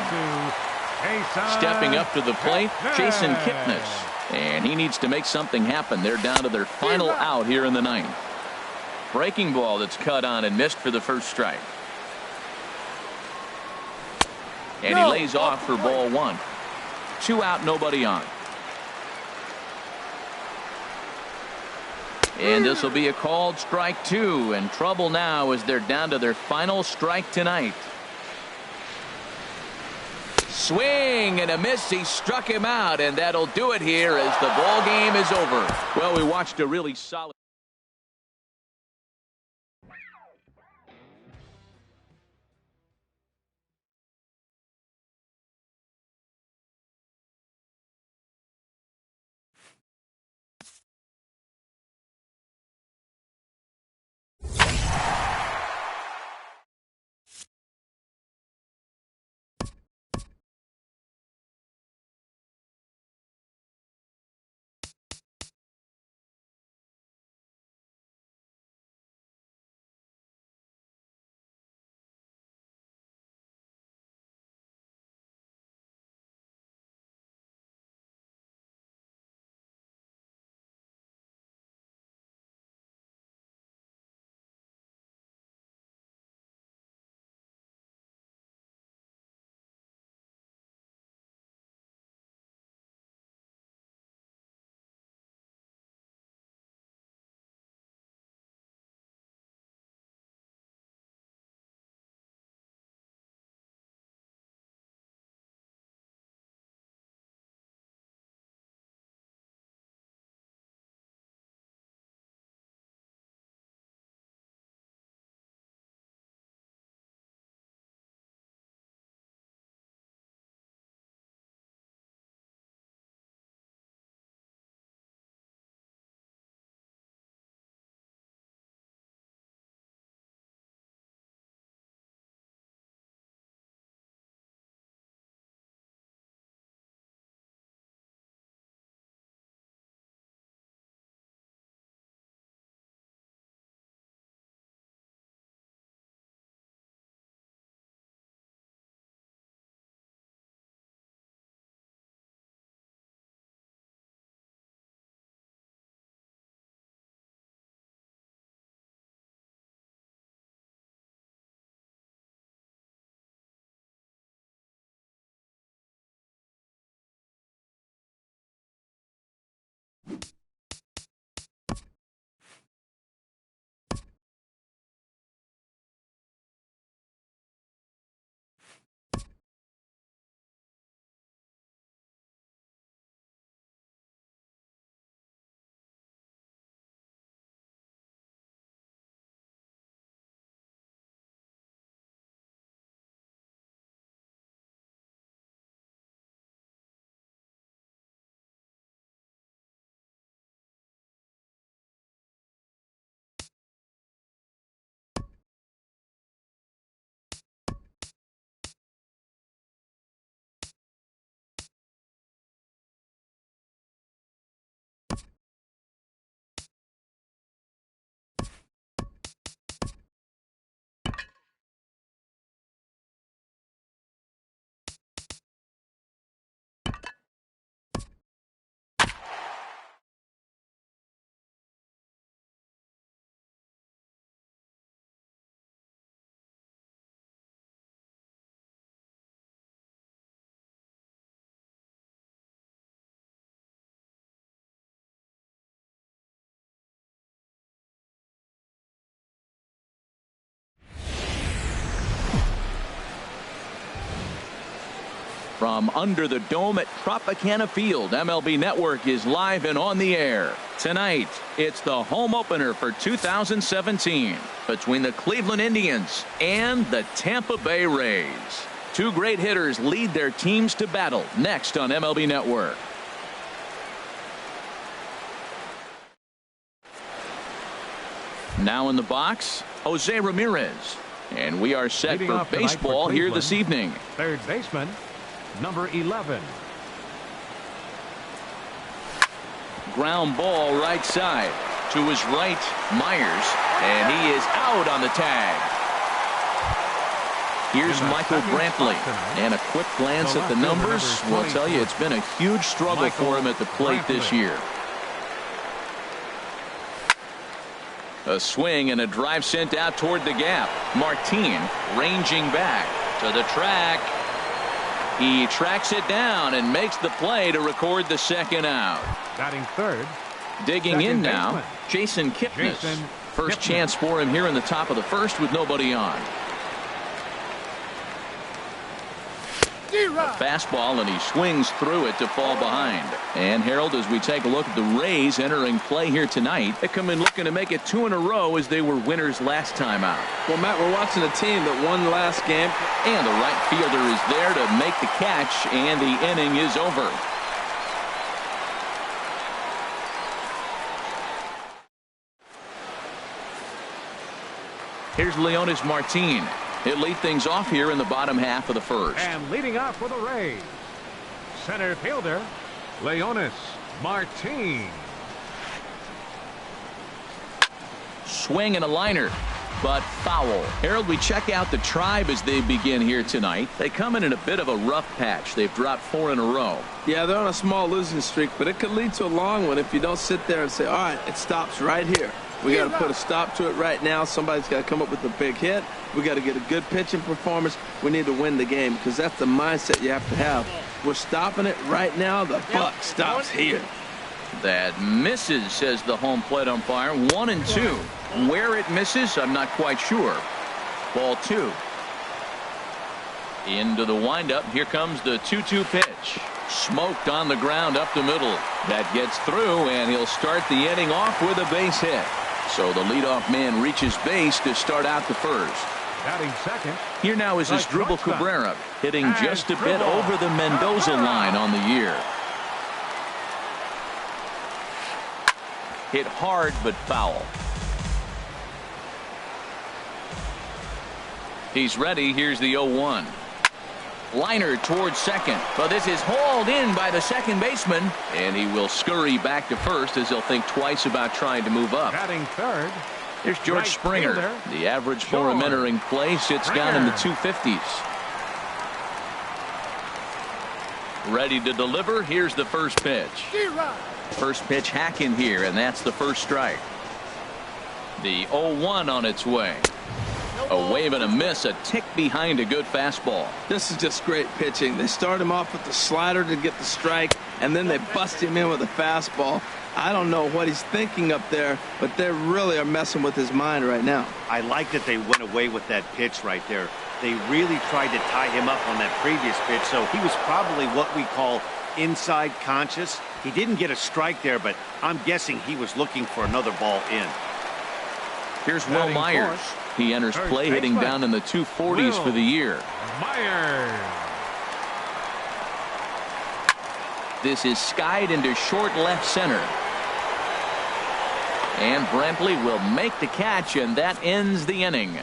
Stepping up to the plate, Jason Kipnis. And he needs to make something happen. They're down to their final out here in the 9th. Breaking ball that's cut on and missed for the first strike. And he lays off for ball 1. 2 out, nobody on. And this will be a called strike 2, and trouble now as they're down to their final strike tonight. Swing and a miss. He struck him out, and that'll do it here as the ball game is over. Well, we watched a really solid. From under the dome at Tropicana Field, MLB Network is live and on the air. Tonight, it's the home opener for 2017 between the Cleveland Indians and the Tampa Bay Rays. Two great hitters lead their teams to battle next on MLB Network. Now in the box, Jose Ramirez. And we are set Leading for off tonight baseball for here this evening. Third baseman, number 11. Ground ball right side. To his right, Myers. And he is out on the tag. Here's Michael Brantley. And a quick glance at the numbers will tell you it's been a huge struggle for him at the plate this year. A swing and a drive sent out toward the gap. Martin ranging back to the track. He tracks it down and makes the play to record the second out. Batting third. Digging in now, baseman. Jason Kipnis. Jason First Kipnis. chance for him here in the top of the first with nobody on. A fastball, and he swings through it to fall behind. And Harold, as we take a look at the Rays entering play here tonight, they come in looking to make it 2 in a row as they were winners last time out. Well, Matt, we're watching a team that won last game. And the right fielder is there to make the catch, and the inning is over. Here's Leonis Martin. He'll lead things off here in the bottom half of the first. And leading off for the Rays, center fielder, Leonis Martin. Swing and a liner, but foul. Harold, we check out the Tribe as they begin here tonight. They come in a bit of a rough patch. They've dropped 4 in a row. Yeah, they're on a small losing streak, but it could lead to a long one if you don't sit there and say, all right, it stops right here. We got to put a stop to it right now. Somebody's got to come up with a big hit. We got to get a good pitching performance. We need to win the game because that's the mindset you have to have. We're stopping it right now. The buck stops here. That misses, says the home plate umpire. 1-2. Where it misses, I'm not quite sure. Ball 2. Into the windup. Here comes the 2-2 pitch. Smoked on the ground up the middle. That gets through, and he'll start the inning off with a base hit. So the leadoff man reaches base to start out the first. Batting second. Here now is Asdrubal Cabrera, hitting just a bit over the Mendoza line on the year. Hit hard but foul. He's ready. Here's the 0-1. Liner towards second, but this is hauled in by the second baseman, and he will scurry back to first as he'll think twice about trying to move up. Batting third. Here's George Right Springer. fielder. The average for him entering play sits down in the 250s. Ready to deliver. Here's the first pitch. First pitch hacking here, and that's the first strike. The 0-1 on its way. A wave and a miss, a tick behind a good fastball. This is just great pitching. They start him off with the slider to get the strike, and then they bust him in with a fastball. I don't know what he's thinking up there, but they really are messing with his mind right now. I like that they went away with that pitch right there. They really tried to tie him up on that previous pitch, so he was probably what we call inside conscious. He didn't get a strike there, but I'm guessing he was looking for another ball in. Here's Will Myers. He enters play hitting down in the 240s for the year. Myers. This is skied into short left center. And Brantley will make the catch, and that ends the inning.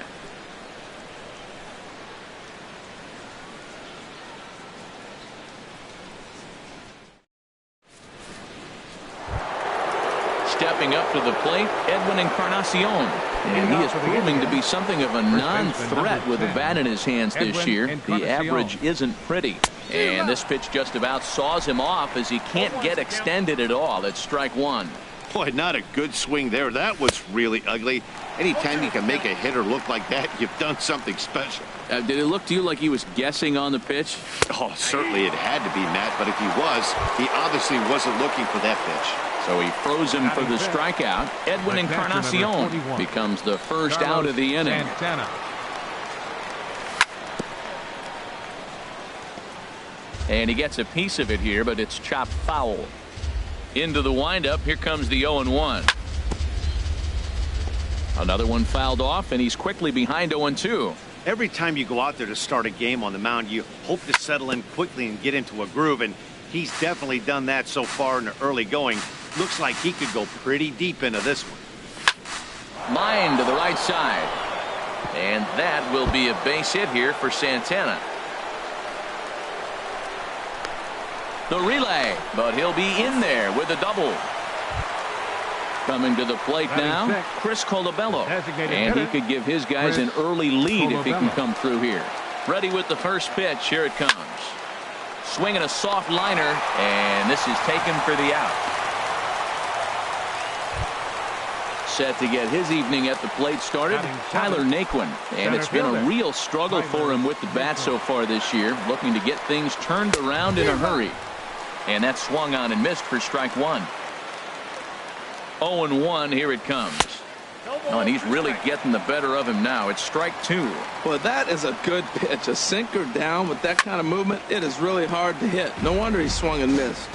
Stepping up to the plate, Edwin Encarnacion. And he is proving to be something of a non-threat with a bat in his hands this year. The average isn't pretty. And this pitch just about saws him off as he can't get extended at all. It's strike 1. Boy, not a good swing there. That was really ugly. Anytime you can make a hitter look like that, you've done something special. Did it look to you like he was guessing on the pitch? Oh, certainly it had to be, Matt, but if he was, he obviously wasn't looking for that pitch. So he froze him for the strikeout. Edwin Encarnacion becomes the first out of the inning. Santana. And he gets a piece of it here, but it's chopped foul. Into the windup. Here comes the 0-1. Another one fouled off, and he's quickly behind 0-2. Every time you go out there to start a game on the mound, you hope to settle in quickly and get into a groove, and he's definitely done that so far in the early going. Looks like he could go pretty deep into this one. Line to the right side. And that will be a base hit here for Santana. The relay, but he'll be in there with a double. Coming to the plate now, Chris Colabello. And he could give his guys an early lead if he can come through here. Ready with the first pitch. Here it comes. Swinging a soft liner, and this is taken for the out. set to get his evening at the plate started, Tyler Naquin. And it's been a real struggle for him with the bat so far this year, looking to get things turned around in a hurry. And that swung on and missed for strike one. 0-1, here it comes. Oh, and he's really getting the better of him now. It's strike two. Well, that is a good pitch. A sinker down with that kind of movement, it is really hard to hit. No wonder he swung and missed.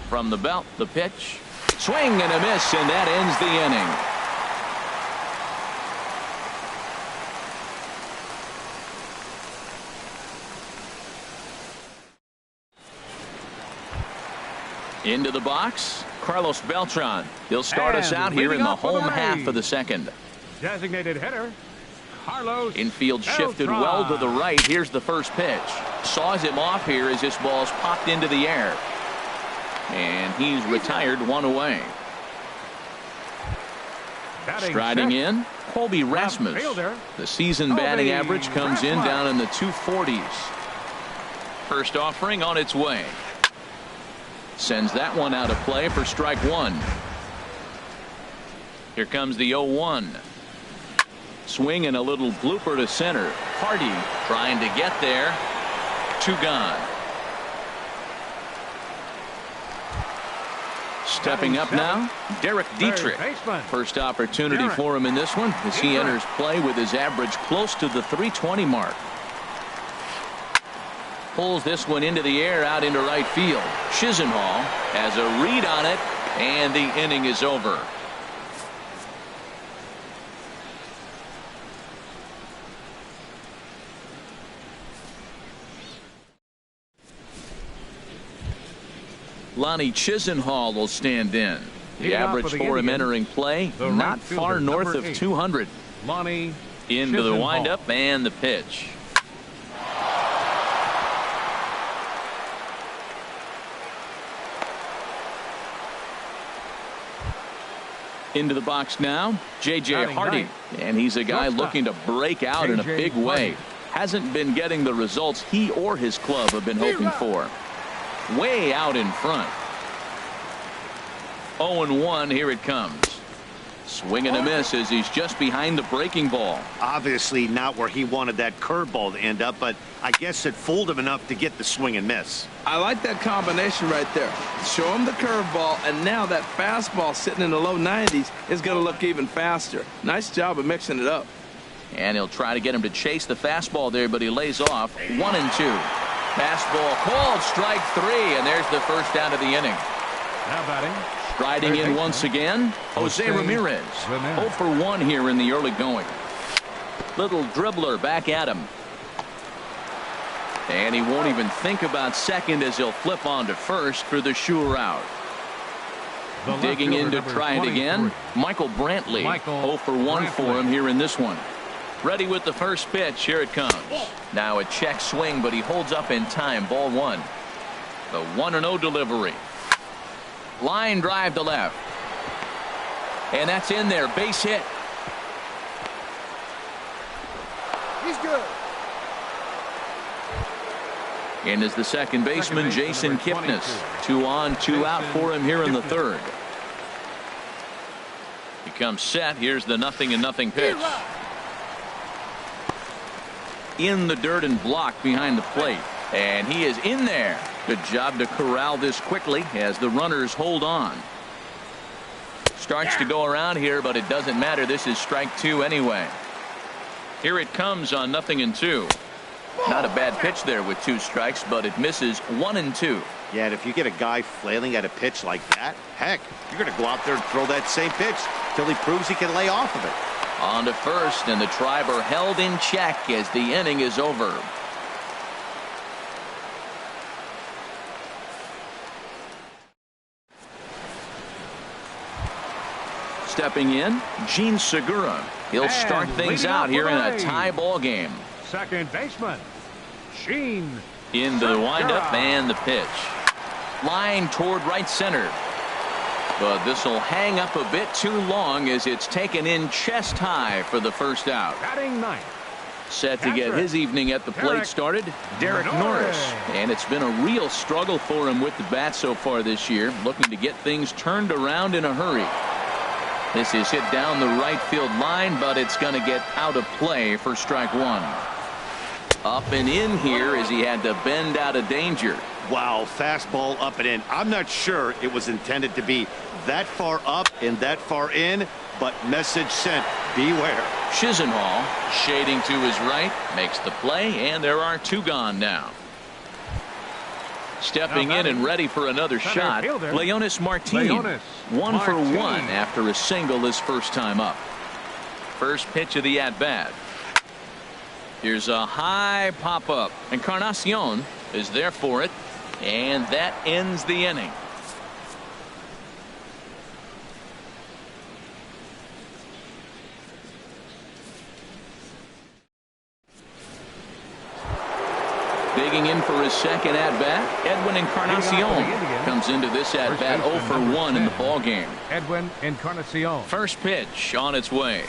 From the belt, the pitch. Swing and a miss, and that ends the inning. Into the box, Carlos Beltran. He'll start us out here in the home half of the second. Designated hitter, Carlos Infield shifted Beltran. well to the right. Here's the first pitch. Saws him off here as this ball's popped into the air. And he's retired, one away. Striding in, Colby Rasmus. The season batting average comes in down in the 240s. First offering on its way. Sends that one out of play for strike one. Here comes the 0-1. Swing and a little blooper to center. Hardy trying to get there. Two gone. Stepping up now, Derek Dietrich. First opportunity for him in this one as he enters play with his average close to the 320 mark. Pulls this one into the air out into right field. Chisenhall has a read on it, and the inning is over. Lonnie Chisenhall will stand in. The average for him entering play, not far north of 200. Lonnie into the windup and the pitch. Into the box now, J.J. Hardy. And he's a guy looking to break out in a big way. Hasn't been getting the results he or his club have been hoping for. Way out in front. 0-1, here it comes. Swing and a miss as he's just behind the breaking ball. Obviously not where he wanted that curveball to end up, but I guess it fooled him enough to get the swing and miss. I like that combination right there. Show him the curveball, and now that fastball sitting in the low 90s is going to look even faster. Nice job of mixing it up. And he'll try to get him to chase the fastball there, but he lays off. 1-2. Fastball called, strike three, and there's the first out of the inning. Now batting. Striding in once again, Jose Ramirez. 0 for 1 here in the early going. Little dribbler back at him. And he won't even think about second as he'll flip on to first for the sure out. Digging in to try it again, Michael Brantley. 0 for 1 for him here in this one. Ready with the first pitch. Here it comes. Now a check swing, but he holds up in time. Ball one. The 1-0 delivery. Line drive to left. And that's in there. Base hit. He's good. And is the second baseman, Jason Kipnis. 2 on, 2 out for him here in the third. He comes set. Here's the 0-0 pitch. In the dirt and blocked behind the plate. And he is in there. Good job to corral this quickly as the runners hold on. Starts to go around here, but it doesn't matter. This is strike two anyway. Here it comes on 0-2. Not a bad pitch there with 2 strikes, but it misses 1-2. Yeah, and if you get a guy flailing at a pitch like that, heck, you're going to go out there and throw that same pitch till he proves he can lay off of it. On to first, and the Triber held in check as the inning is over. Stepping in, Gene Segura. He'll start things out here in a tie ball game. Second baseman, Gene. Into the windup and the pitch. Line toward right center. But this will hang up a bit too long as it's taken in chest high for the first out. Batting ninth, Set to get his evening at the plate started, Derek Norris. And it's been a real struggle for him with the bat so far this year, looking to get things turned around in a hurry. This is hit down the right field line, but it's going to get out of play for strike one. Up and in here as he had to bend out of danger. Wow, fastball up and in. I'm not sure it was intended to be that far up and that far in, but message sent. Beware. Chisenhall shading to his right, makes the play, and there are two gone now. Stepping in and ready for another shot, Leonis Martin. 1 for 1 after a single his first time up. First pitch of the at-bat. Here's a high pop-up. Encarnacion is there for it, and that ends the inning. Digging in for his second at-bat, Edwin Encarnacion comes into this at-bat 0 for 1 in the ballgame. Edwin Encarnacion. First pitch on its way.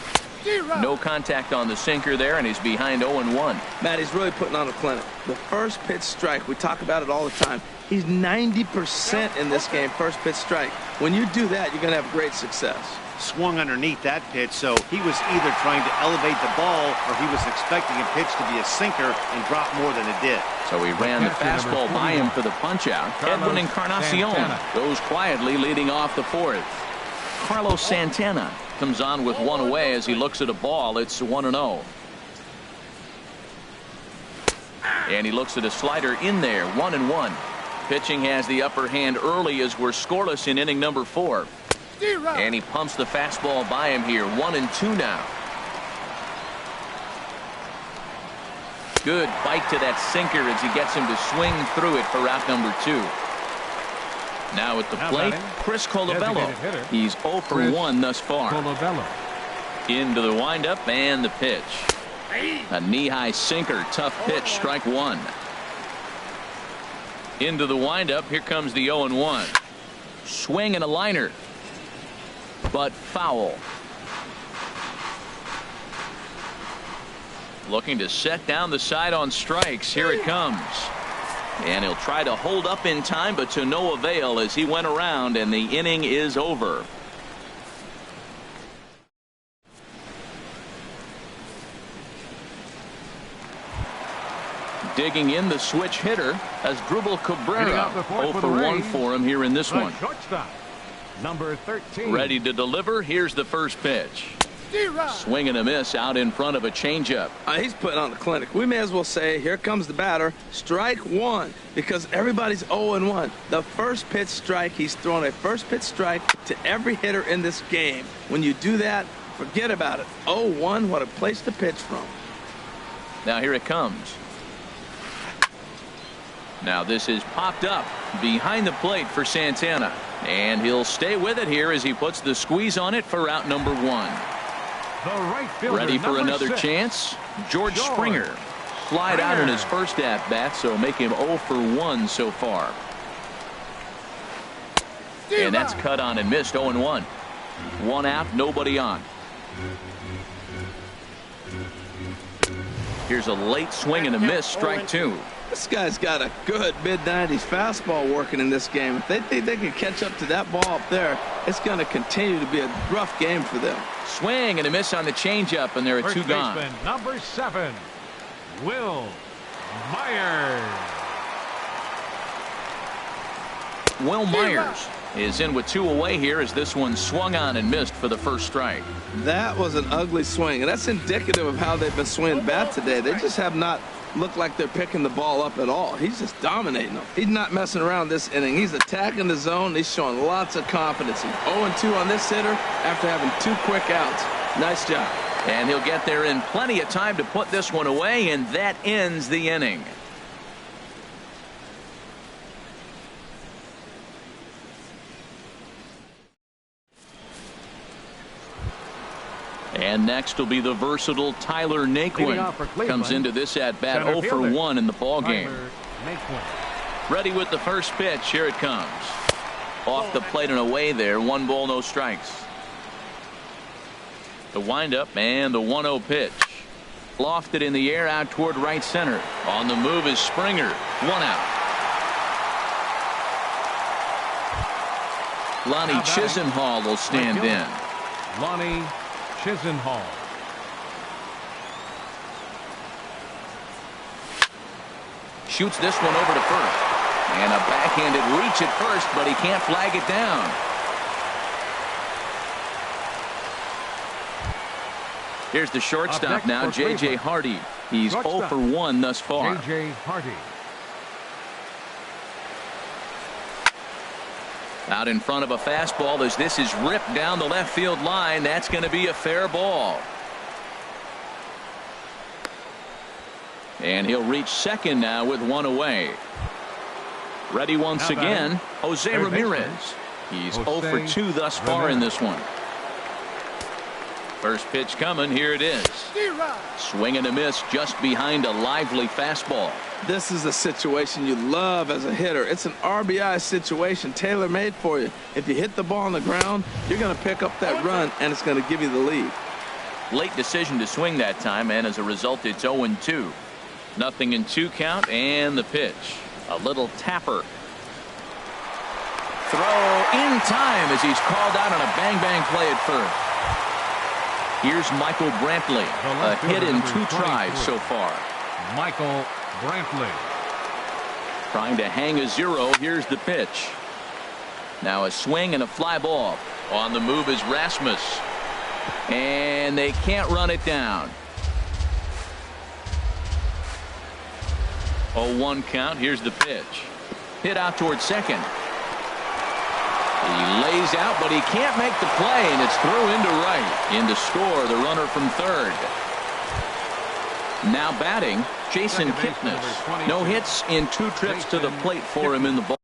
No contact on the sinker there, and he's behind 0-1. Matt, he's really putting on a clinic. The first pitch strike, we talk about it all the time. He's 90% in this game, first pitch strike. When you do that, you're going to have great success. Swung underneath that pitch, so he was either trying to elevate the ball or he was expecting a pitch to be a sinker and drop more than it did. So he ran the fastball by him for the punch-out. Edwin Encarnacion goes quietly leading off the fourth. Carlos Santana comes on with one away as he looks at a ball. It's 1-0. And he looks at a slider in there, 1-1. Pitching has the upper hand early as we're scoreless in inning number 4. And he pumps the fastball by him here, 1-2 now. Good bite to that sinker as he gets him to swing through it for out number 2. Now at the plate, Chris Colabello. He's 0 for 1 thus far. Into the windup and the pitch. A knee-high sinker, tough pitch, strike 1. Into the windup, here comes the 0-1. Swing and a liner. But foul. Looking to set down the side on strikes. Here it comes. And he'll try to hold up in time, but to no avail as he went around and the inning is over. Digging in the switch hitter as Drubal Cabrera. 0 for 1 for him here in this one. Number 13. Ready to deliver. Here's the first pitch. Swing and a miss out in front of a changeup. He's putting on the clinic. We may as well say, here comes the batter. Strike 1, because everybody's 0-1. The first pitch strike, he's thrown a first pitch strike to every hitter in this game. When you do that, forget about it. 0-1, what a place to pitch from. Now here it comes. Now this is popped up behind the plate for Santana. And he'll stay with it here as he puts the squeeze on it for out number 1. The right fielder, ready for another 6. chance. George Springer. Flied out in his first at-bat, so make him 0 for 1 so far. And that's cut on and missed, 0-1. 1 out, nobody on. Here's a late swing and a miss, strike 2. This guy's got a good mid-90s fastball working in this game. If they think they can catch up to that ball up there, it's going to continue to be a rough game for them. Swing and a miss on the changeup, and there are 2 gone. Baseman, number 7, Will Myers. Will Myers is in with 2 away here as this one swung on and missed for the first strike. That was an ugly swing, and that's indicative of how they've been swinging bat today. They just have not looked like they're picking the ball up at all. He's just dominating them. He's not messing around this inning. He's attacking the zone. He's showing lots of confidence. He's 0-2 on this hitter after having 2 quick outs. Nice job. And he'll get there in plenty of time to put this one away, and that ends the inning. And next will be the versatile Tyler Naquin. Comes into this at-bat 0 for 1 in the ballgame. Ready with the first pitch. Here it comes. Off the plate and away there. 1 ball, no strikes. The windup and the 1-0 pitch. Lofted in the air out toward right center. On the move is Springer. 1 out. Lonnie Chisenhall will stand in. Lonnie Chisenhall. Shoots this one over to first. And a backhanded reach at first, but he can't flag it down. Here's the shortstop now, J.J. Hardy. He's 0 for 1 thus far. J.J. Hardy. Out in front of a fastball as this is ripped down the left field line. That's going to be a fair ball. And he'll reach second now with 1 away. Ready once again, Jose Ramirez. He's 0 for 2 thus far in this one. First pitch coming. Here it is. Swing and a miss just behind a lively fastball. This is a situation you love as a hitter. It's an RBI situation tailor-made for you. If you hit the ball on the ground, you're going to pick up that run, and it's going to give you the lead. Late decision to swing that time, and as a result, it's 0-2. 0-2 count, and the pitch. A little tapper. Throw in time as he's called out on a bang-bang play at first. Here's Michael Brantley. A hit in 2 tries so far. Michael Brantley. Trying to hang a 0. Here's the pitch. Now a swing and a fly ball. On the move is Rasmus. And they can't run it down. 0-1 count. Here's the pitch. Hit out towards second. He lays out, but he can't make the play, and it's through into right. In to score, the runner from third. Now batting, Jason Kipnis. No hits in 2 trips to the plate for him in the ball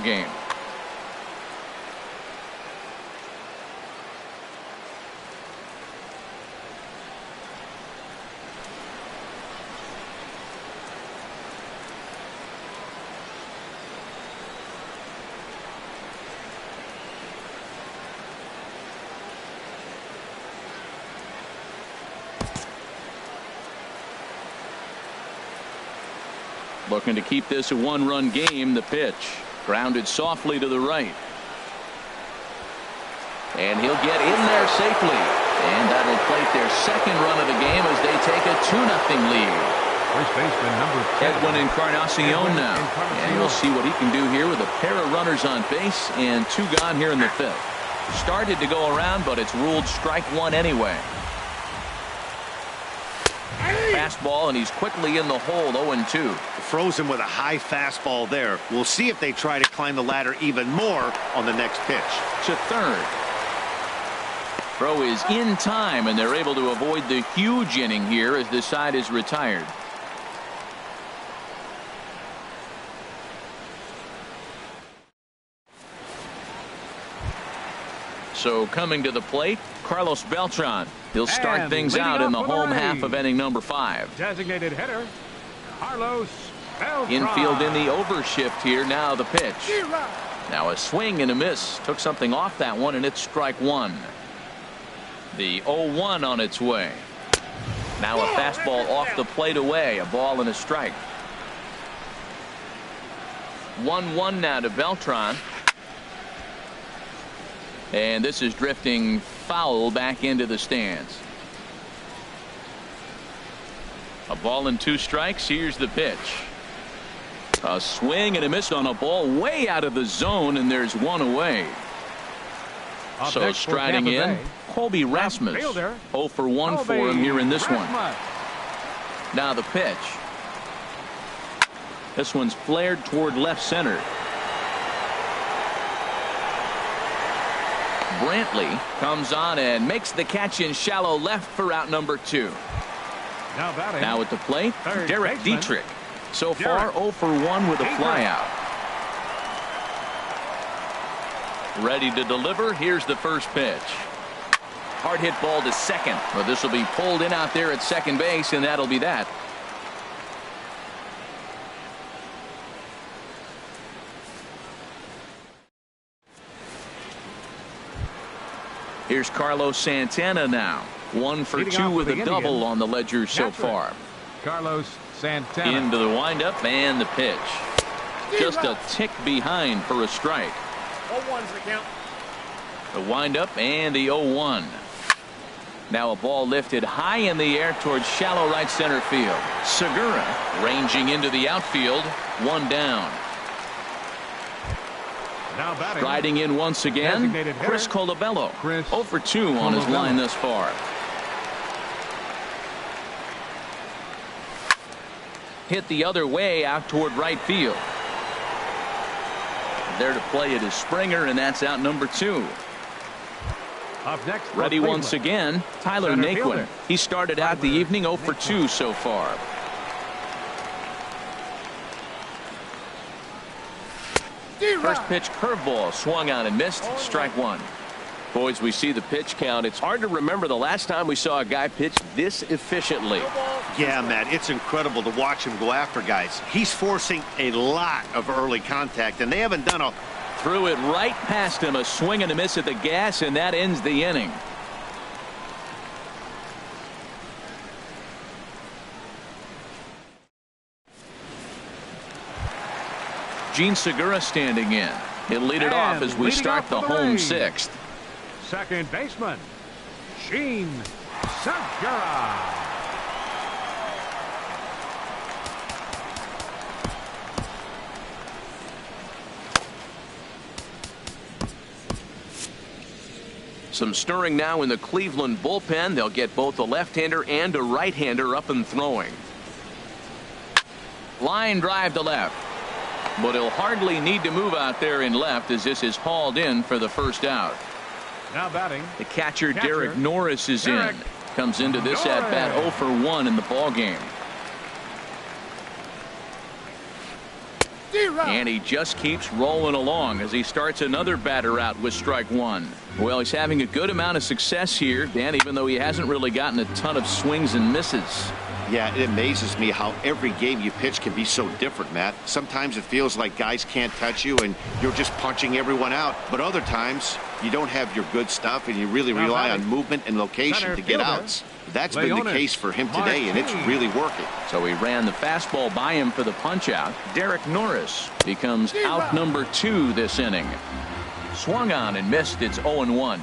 game. Looking to keep this a 1-run game. The pitch grounded softly to the right, and he'll get in there safely, and that'll plate their second run of the game as they take a 2-0 lead. First baseman number 10. Edwin Encarnacion now, and we'll see what he can do here with a pair of runners on base and 2 gone here in the 5th. Started to go around, but it's ruled strike 1 anyway. Fastball, and he's quickly in the hole. 0-2. Frozen with a high fastball there. We'll see if they try to climb the ladder even more on the next pitch. To third. Throw is in time, and they're able to avoid the huge inning here as this side is retired. So coming to the plate, Carlos Beltran. He'll start And things out in the home half of inning number 5. Designated hitter, Carlos Beltran. Infield in the overshift here. Now the pitch. Now a swing and a miss. Took something off that one, and it's strike 1. The 0-1 on its way. Now a fastball off the plate away. A ball and a strike. 1-1 now to Beltran. And this is drifting foul back into the stands. A ball and 2 strikes. Here's the pitch. A swing and a miss on a ball way out of the zone, and there's 1 away. So striding in, Colby Rasmus. 0 for 1 for him here in this one. Now the pitch. This one's flared toward left center. Brantley comes on and makes the catch in shallow left for out number 2. Now at the plate, Derek Dietrich. So far 0 for 1 with a flyout. Ready to deliver. Here's the first pitch. Hard hit ball to second. Well, this will be pulled in out there at second base, and that'll be that. Here's Carlos Santana now. 1 for 2 with a double on the ledger so far. Carlos Santana. Into the windup and the pitch. Just a tick behind for a strike. 0-1's the count. The windup and the 0-1. Now a ball lifted high in the air towards shallow right center field. Segura ranging into the outfield. 1 down. Now batting. Riding in once again, Designated hitter, Chris Colabello. Chris 0 for 2 on his Colabello. line thus far. Hit the other way out toward right field. There to play it is Springer, and that's out number 2. Up next, for Ready Cleveland. once again, Tyler Center Naquin. fielder. He started out the evening 0 for 2 so far. First pitch curveball swung on and missed. Strike 1. Boys, we see the pitch count. It's hard to remember the last time we saw a guy pitch this efficiently. Yeah, Matt, it's incredible to watch him go after guys. He's forcing a lot of early contact, and they haven't done a... Threw it right past him. A swing and a miss at the gas, and that ends the inning. Gene Segura standing in. He'll lead it off as we leading start off the for the home Rays. 6th. Second baseman, Gene Segura. Some stirring now in the Cleveland bullpen. They'll get both a left-hander and a right-hander up and throwing. Line drive to left. But he'll hardly need to move out there in left as this is hauled in for the first out. Now batting. The catcher Derek Norris is in. Comes into this at bat 0 for 1 in the ball game. And he just keeps rolling along as he starts another batter out with strike 1. Well, he's having a good amount of success here, Dan, even though he hasn't really gotten a ton of swings and misses. Yeah, it amazes me how every game you pitch can be so different, Matt. Sometimes it feels like guys can't touch you and you're just punching everyone out. But other times, you don't have your good stuff and you really rely on movement and location to get outs. That's been the case for him today, and it's really working. So he ran the fastball by him for the punch out. Derek Norris becomes out number 2 this inning. Swung on and missed. It's 0-1.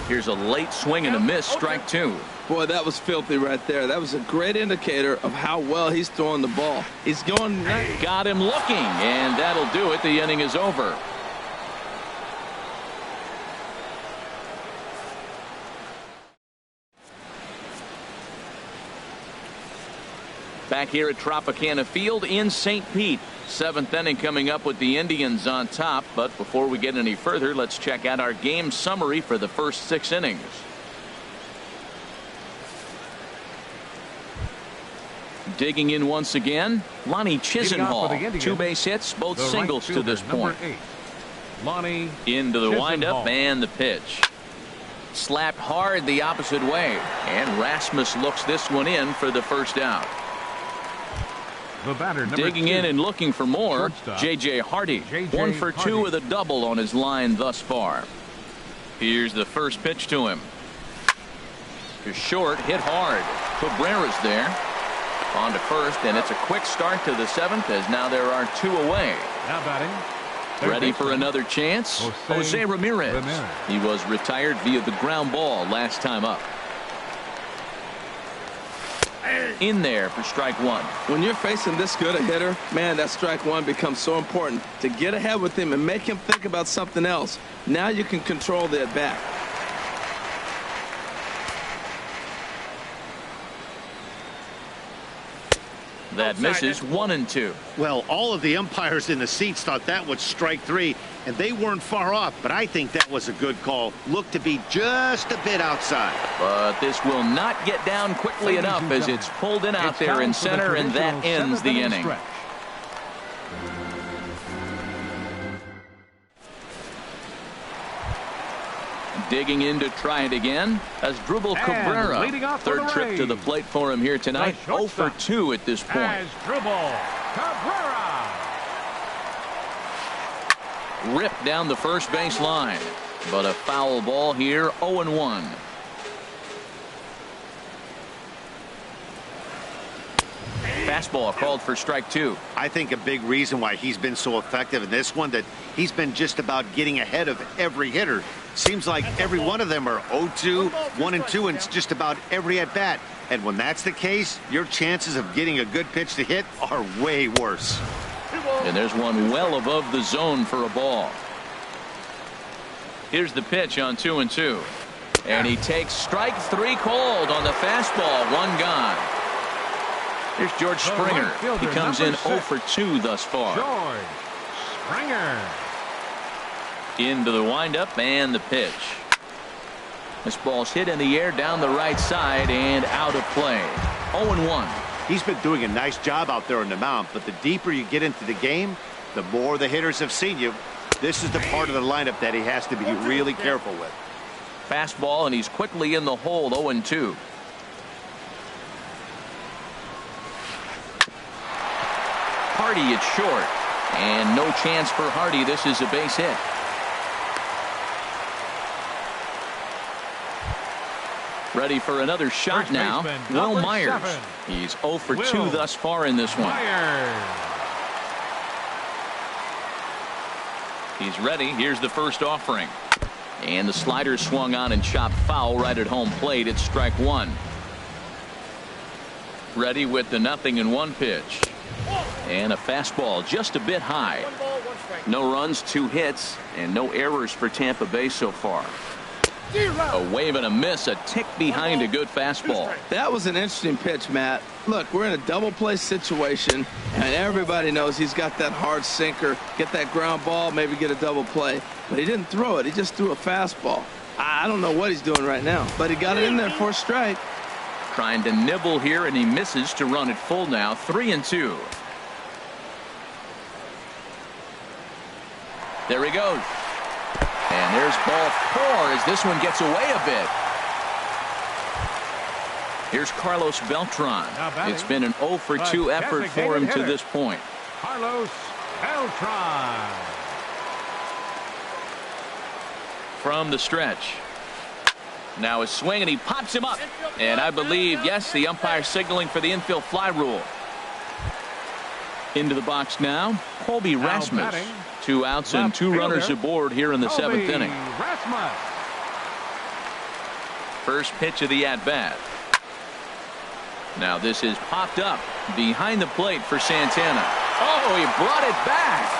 Here's a late swing and a miss. Strike 2. Boy, that was filthy right there. That was a great indicator of how well he's throwing the ball. He's going. Got him looking, and that'll do it. The inning is over. Back here at Tropicana Field in St. Pete. 7th inning coming up with the Indians on top. But before we get any further, let's check out our game summary for the first 6 innings. Digging in once again, Lonnie Chisenhall. 2 base hits, both singles to this point. Lonnie into the windup and the pitch. Slapped hard the opposite way. And Rasmus looks this one in for the first out. The batter, digging in and looking for more, J.J. Hardy. 1 for 2 with a double on his line thus far. Here's the first pitch to him. To short, hit hard. Cabrera's there. On to first, and it's a quick start to the 7th as now there are 2 away. Now batting. Ready for another chance? Jose Ramirez. He was retired via the ground ball last time up. In there for strike 1. When you're facing this good a hitter, man, that strike 1 becomes so important to get ahead with him and make him think about something else. Now you can control the at bat. That misses 1-2. Well, all of the umpires in the seats thought that was strike 3, and they weren't far off, but I think that was a good call. Looked to be just a bit outside. But this will not get down quickly enough as it's pulled in out there in center, and that ends the inning. Digging in to try it again as Drupal Cabrera. Third trip to the plate for him here tonight. 0 for 2 at this point. Drupal Cabrera. ripped down the first base line. But a foul ball here, 0-1. Fastball called for strike 2. I think a big reason why he's been so effective in this one, that he's been just about getting ahead of every hitter. Seems like every one of them are 0-2, 1-2, and it's just about every at bat. And when that's the case, your chances of getting a good pitch to hit are way worse. And there's one well above the zone for a ball. Here's the pitch on 2-2. And he takes strike 3 called on the fastball. 1 gone. Here's George Springer. He comes in 0 for 2 thus far. George Springer. Into the windup and the pitch. This ball's hit in the air down the right side and out of play. 0-1. He's been doing a nice job out there on the mound, but the deeper you get into the game, the more the hitters have seen you. This is the part of the lineup that he has to be really careful with. Fastball, and he's quickly in the hole. 0-2. Hardy at short, and no chance for Hardy. This is a base hit. Ready for another shot First now. baseman, Will number Myers. 7. He's 0 for 2 Will thus far in this one. Myers. He's ready. Here's the first offering. And the slider swung on and chopped foul right at home plate. It's strike 1. Ready with the 0-1 pitch. And a fastball just a bit high. No runs, 2 hits, and no errors for Tampa Bay so far. A wave and a miss, a tick behind a good fastball. That was an interesting pitch, Matt. Look, we're in a double play situation, and everybody knows he's got that hard sinker. Get that ground ball, maybe get a double play. But he didn't throw it. He just threw a fastball. I don't know what he's doing right now, but he got it in there for a strike. Trying to nibble here, and he misses to run it full now. 3-2. There he goes. And there's ball 4 as this one gets away a bit. Here's Carlos Beltran. It's been an 0 for 2 effort for him to this point. Carlos Beltran. From the stretch. Now a swing, and he pops him up. And I believe, yes, the umpire signaling for the infield fly rule. Into the box now, Colby Rasmus. 2 outs and 2 runners aboard here in the 7th inning. Rasmus. First pitch of the at-bat. Now this is popped up behind the plate for Santana. Oh, he brought it back.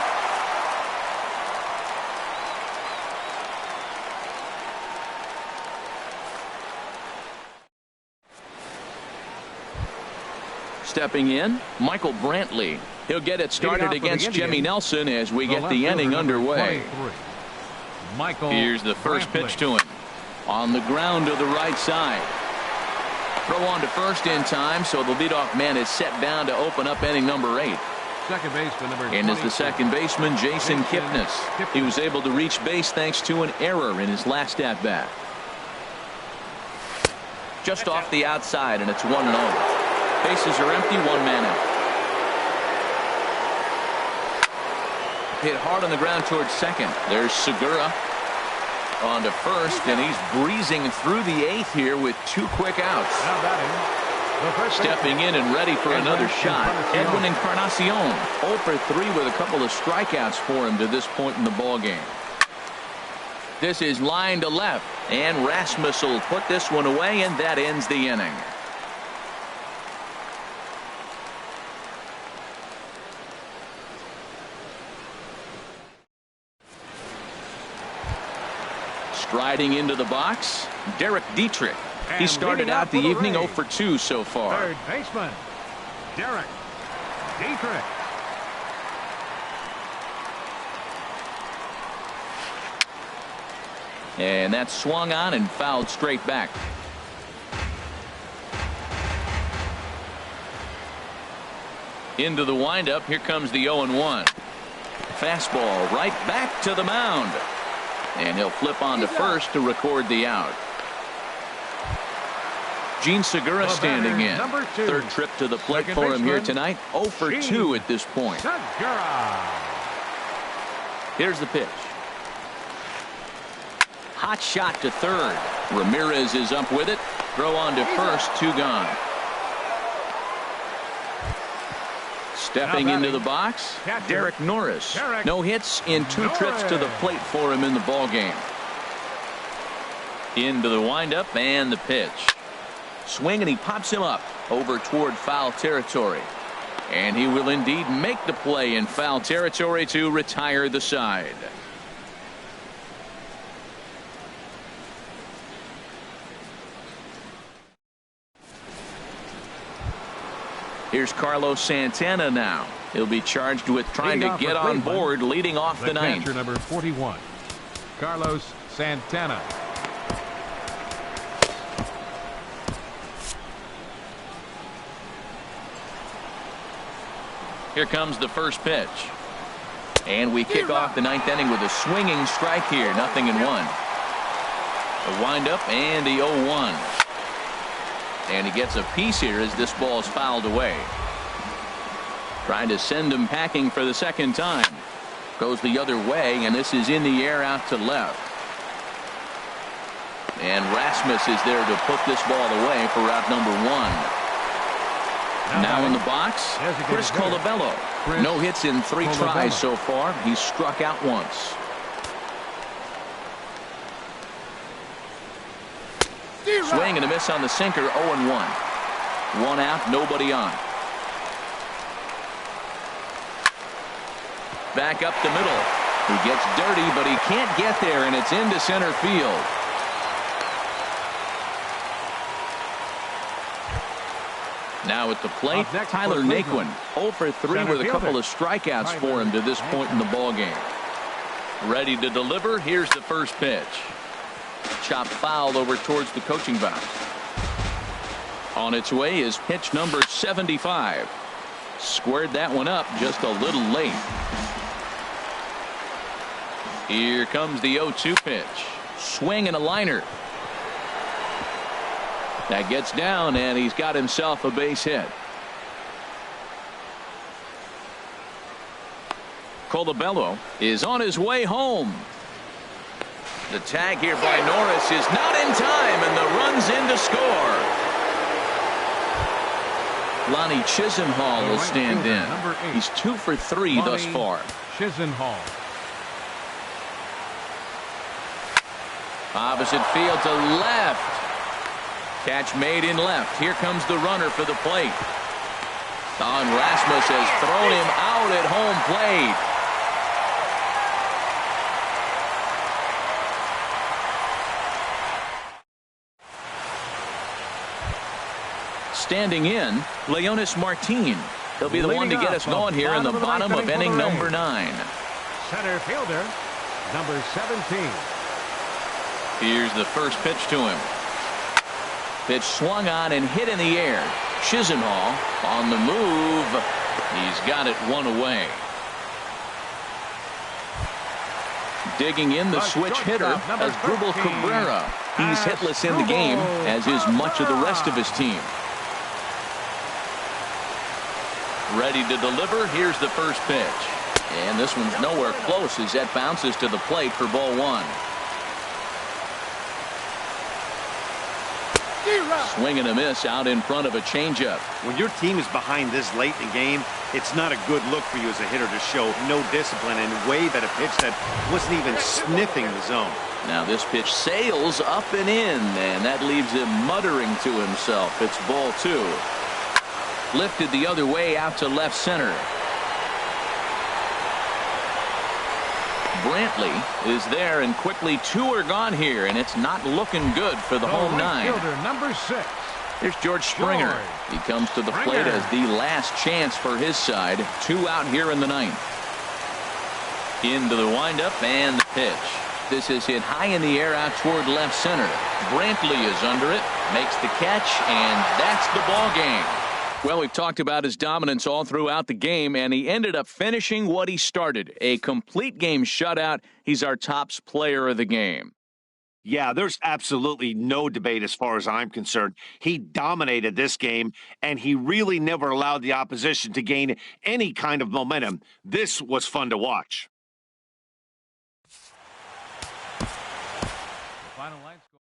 Stepping in, Michael Brantley. He'll get it started against Jimmy Nelson as we get the inning underway. Here's the first pitch to him. On the ground to the right side. Throw on to first in time, so the leadoff man is set down to open up inning number 8. Second baseman number 20. And as the second baseman, Jason Kipnis. He was able to reach base thanks to an error in his last at-bat. Just off the outside, and it's 1-0. Bases are empty, 1 man out. Hit hard on the ground towards second. There's Segura on to first, and he's breezing through the 8th here with 2 quick outs. Stepping in and ready for another shot, Edwin Encarnacion. 0 for 3 with a couple of strikeouts for him to this point in the ball game. This is line to left, and Rasmus will put this one away, and that ends the inning. Striding into the box, Derek Dietrich. He started out the evening 0 for 2 so far. Third baseman, Derek Dietrich. And that swung on and fouled straight back. Into the windup. Here comes the 0-1. Fastball right back to the mound. And he'll flip on to first to record the out. Gene Segura standing in. Third trip to the plate for him here tonight. 0 for 2 at this point. Segura. Here's the pitch. Hot shot to third. Ramirez is up with it. Throw on to first, 2 gone. Stepping into the box, Derek Norris. No hits in 2 trips to the plate for him in the ball game. Into the windup and the pitch. Swing, and he pops him up over toward foul territory. And he will indeed make the play in foul territory to retire the side. Here's Carlos Santana now. He'll be charged with trying to get on board leading off the ninth. Catcher number 41, Carlos Santana. Here comes the first pitch. And we kick off the ninth inning with a swinging strike here. 0-1. A windup and the 0-1. And he gets a piece here as this ball is fouled away. Trying to send him packing for the second time. Goes the other way, and this is in the air out to left. And Rasmus is there to put this ball away for out number 1. Now in the box, Chris Colabello. No hits in 3 tries so far. He's struck out once. Swing and a miss on the sinker, 0-1. 1 out, nobody on. Back up the middle. He gets dirty, but he can't get there, and it's into center field. Now at the plate, Tyler Naquin, 0 for 3 with a couple of strikeouts for him to this point in the ballgame. Ready to deliver. Here's the first pitch. Chopped foul over towards the coaching box. On its way is pitch number 75. Squared that one up just a little late. Here comes the 0-2 pitch. Swing and a liner. That gets down, and he's got himself a base hit. Colabello is on his way home. The tag here by Norris is not in time, and the run's in to score. Lonnie Chisenhall will stand in. He's 2 for 3 thus far. Chisenhall. Opposite field to left. Catch made in left. Here comes the runner for the plate. Don Rasmus has thrown him out at home plate. Standing in, Leonis Martin. He'll be the one to get us going here in the bottom of inning number 9. Center fielder, number 17. Here's the first pitch to him. Pitch swung on and hit in the air. Chisenhall on the move. He's got it 1 away. Digging in the switch hitter as Drupal Cabrera. He's hitless in the game, as is much of the rest of his team. Ready to deliver. Here's the first pitch. And this one's nowhere close as that bounces to the plate for ball 1. Swing and a miss out in front of a changeup. When your team is behind this late in the game, it's not a good look for you as a hitter to show no discipline and wave at a pitch that wasn't even sniffing the zone. Now this pitch sails up and in, and that leaves him muttering to himself. It's ball 2. Lifted the other way out to left center. Brantley is there, and quickly 2 are gone here, and it's not looking good for the home 9. Fielder, number 6. Here's George Springer. He comes to the plate as the last chance for his side. 2 out here in the 9th. Into the windup and the pitch. This is hit high in the air out toward left center. Brantley is under it, makes the catch, and that's the ball game. Well, we've talked about his dominance all throughout the game, and he ended up finishing what he started. A complete game shutout. He's our top player of the game. Yeah, there's absolutely no debate as far as I'm concerned. He dominated this game, and he really never allowed the opposition to gain any kind of momentum. This was fun to watch. Final line score.